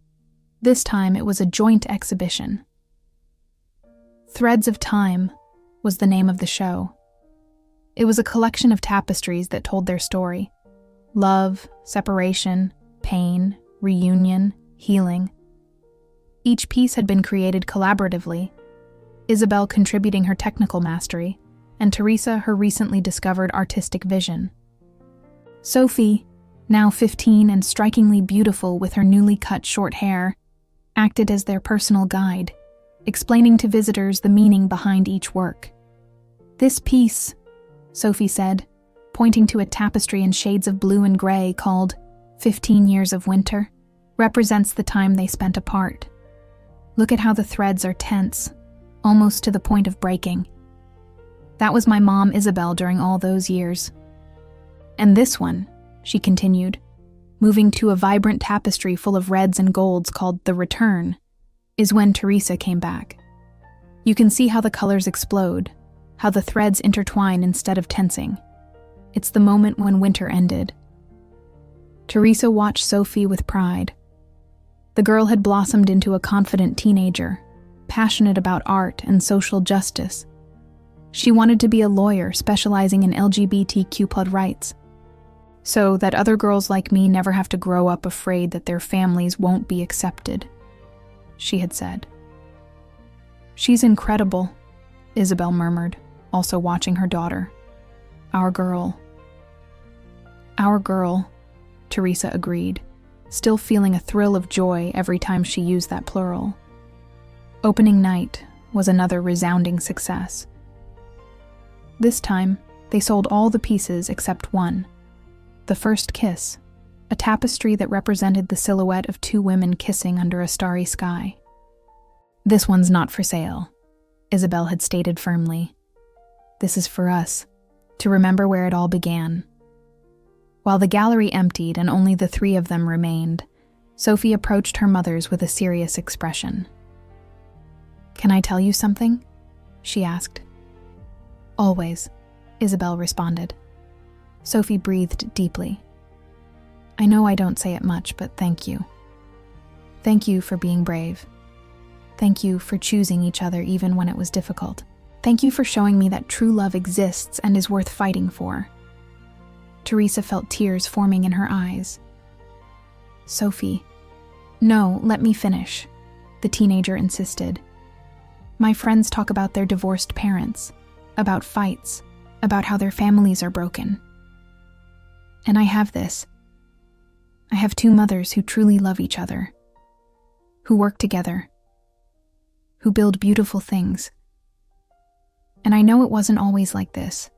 Speaker 1: This time it was a joint exhibition. Threads of Time was the name of the show. It was a collection of tapestries that told their story. Love, separation, pain, reunion, healing. Each piece had been created collaboratively, Isabel contributing her technical mastery, and Teresa her recently discovered artistic vision. Sophie, now 15 and strikingly beautiful with her newly cut short hair, acted as their personal guide, explaining to visitors the meaning behind each work. "This piece," Sophie said, pointing to a tapestry in shades of blue and gray called 15 Years of Winter, represents the time they spent apart. "Look at how the threads are tense, almost to the point of breaking. That was my mom, Isabel, during all those years. And this one," she continued, moving to a vibrant tapestry full of reds and golds called The Return, "is when Teresa came back. You can see how the colors explode, how the threads intertwine instead of tensing. It's the moment when winter ended." Teresa watched Sophie with pride. The girl had blossomed into a confident teenager, passionate about art and social justice. She wanted to be a lawyer specializing in LGBTQ+ rights, so that other girls like me never have to grow up afraid that their families won't be accepted, she had said. "She's incredible," Isabel murmured, also watching her daughter. Our girl," Teresa agreed, still feeling a thrill of joy every time she used that plural. Opening night was another resounding success. This time, they sold all the pieces except one. The First Kiss, a tapestry that represented the silhouette of two women kissing under a starry sky. "This one's not for sale," Isabel had stated firmly. "This is for us, to remember where it all began." While the gallery emptied and only the three of them remained, Sophie approached her mother's with a serious expression. "Can I tell you something?" she asked. "Always," Isabel responded. Sophie breathed deeply. "I know I don't say it much, but thank you. Thank you for being brave. Thank you for choosing each other even when it was difficult. Thank you for showing me that true love exists and is worth fighting for." Teresa felt tears forming in her eyes. "Sophie." "No, let me finish," the teenager insisted. "My friends talk about their divorced parents, about fights, about how their families are broken. And I have this. I have two mothers who truly love each other, who work together, who build beautiful things. And I know it wasn't always like this.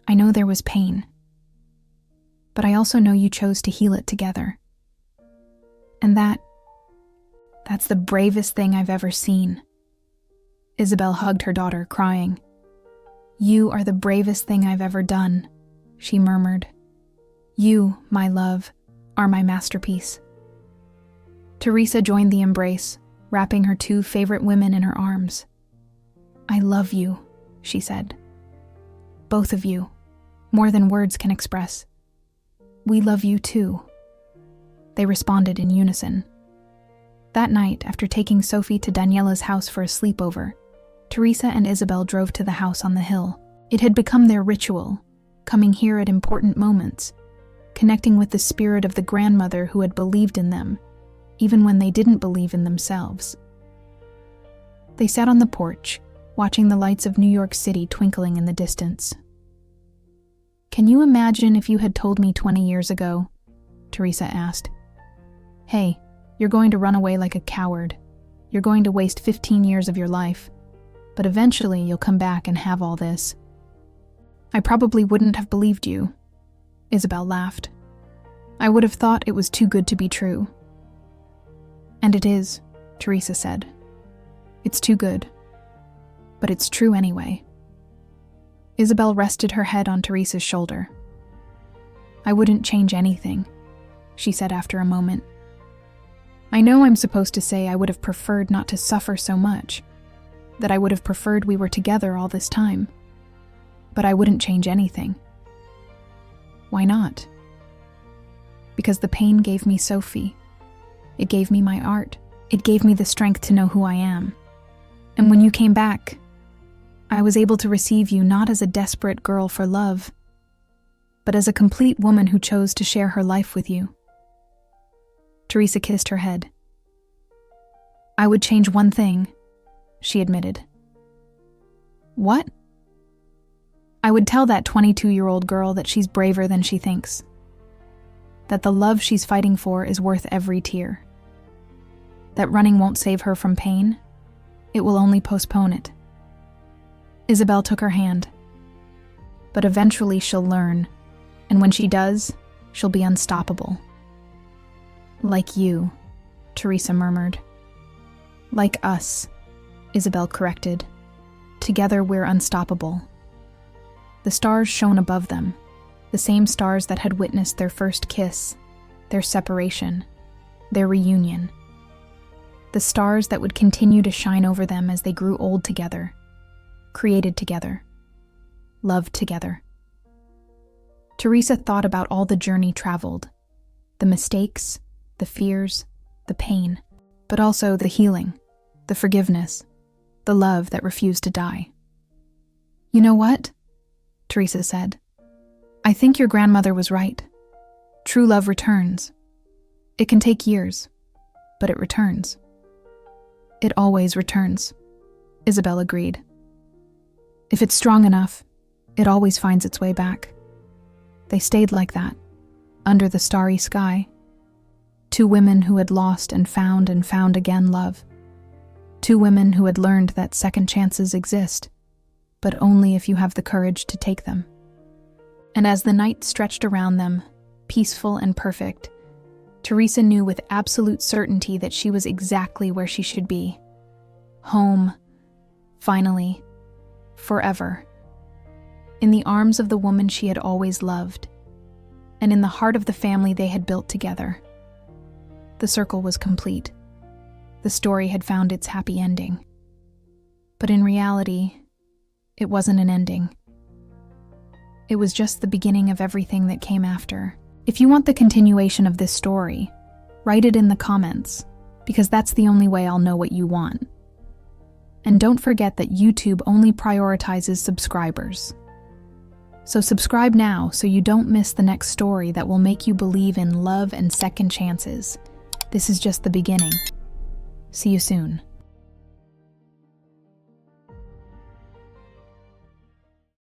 Speaker 1: I know there was pain. But I also know you chose to heal it together. And that's the bravest thing I've ever seen." Isabel hugged her daughter, crying. "You are the bravest thing I've ever done," she murmured. "You, my love, are my masterpiece." Teresa joined the embrace, wrapping her two favorite women in her arms. "I love you," she said. "Both of you, more than words can express. We love you too." They responded in unison. That night, after taking Sophie to Daniela's house for a sleepover, Teresa and Isabel drove to the house on the hill. It had become their ritual, coming here at important moments, connecting with the spirit of the grandmother who had believed in them, even when they didn't believe in themselves. They sat on the porch, watching the lights of New York City twinkling in the distance. "Can you imagine if you had told me 20 years ago?" Teresa asked. "Hey, you're going to run away like a coward. You're going to waste 15 years of your life, but eventually you'll come back and have all this." "I probably wouldn't have believed you," Isabel laughed. "I would have thought it was too good to be true." "And it is," Teresa said. "It's too good. But it's true anyway." Isabel rested her head on Teresa's shoulder. "I wouldn't change anything," she said after a moment. "I know I'm supposed to say I would have preferred not to suffer so much, that I would have preferred we were together all this time, but I wouldn't change anything." "Why not?" "Because the pain gave me Sophie. It gave me my art. It gave me the strength to know who I am. And when you came back, I was able to receive you not as a desperate girl for love, but as a complete woman who chose to share her life with you." Teresa kissed her head. "I would change one thing," she admitted. "What?" "I would tell that 22-year-old girl that she's braver than she thinks. that the love she's fighting for is worth every tear. That running won't save her from pain, it will only postpone it. Isabel took her hand. But eventually she'll learn, and when she does, she'll be unstoppable. Like you, Teresa murmured. Like us, Isabel corrected. Together we're unstoppable. The stars shone above them, the same stars that had witnessed their first kiss, their separation, their reunion. The stars that would continue to shine over them as they grew old together, created together, loved together. Teresa thought about all the journey traveled, the mistakes, the fears, the pain, but also the healing, the forgiveness, the love that refused to die. You know what? Teresa said. I think your grandmother was right. True love returns. It can take years, but it returns. It always returns, Isabel agreed. If it's strong enough, it always finds its way back. They stayed like that, under the starry sky. Two women who had lost and found again love. Two women who had learned that second chances exist, but only if you have the courage to take them. And as the night stretched around them, peaceful and perfect, Teresa knew with absolute certainty that she was exactly where she should be. Home, finally, forever. In the arms of the woman she had always loved, and in the heart of the family they had built together. The circle was complete. The story had found its happy ending. But in reality, it wasn't an ending. It was just the beginning of everything that came after. If you want the continuation of this story, write it in the comments, because that's the only way I'll know what you want. And don't forget that YouTube only prioritizes subscribers. So subscribe now so you don't miss the next story that will make you believe in love and second chances. This is just the beginning. See you soon.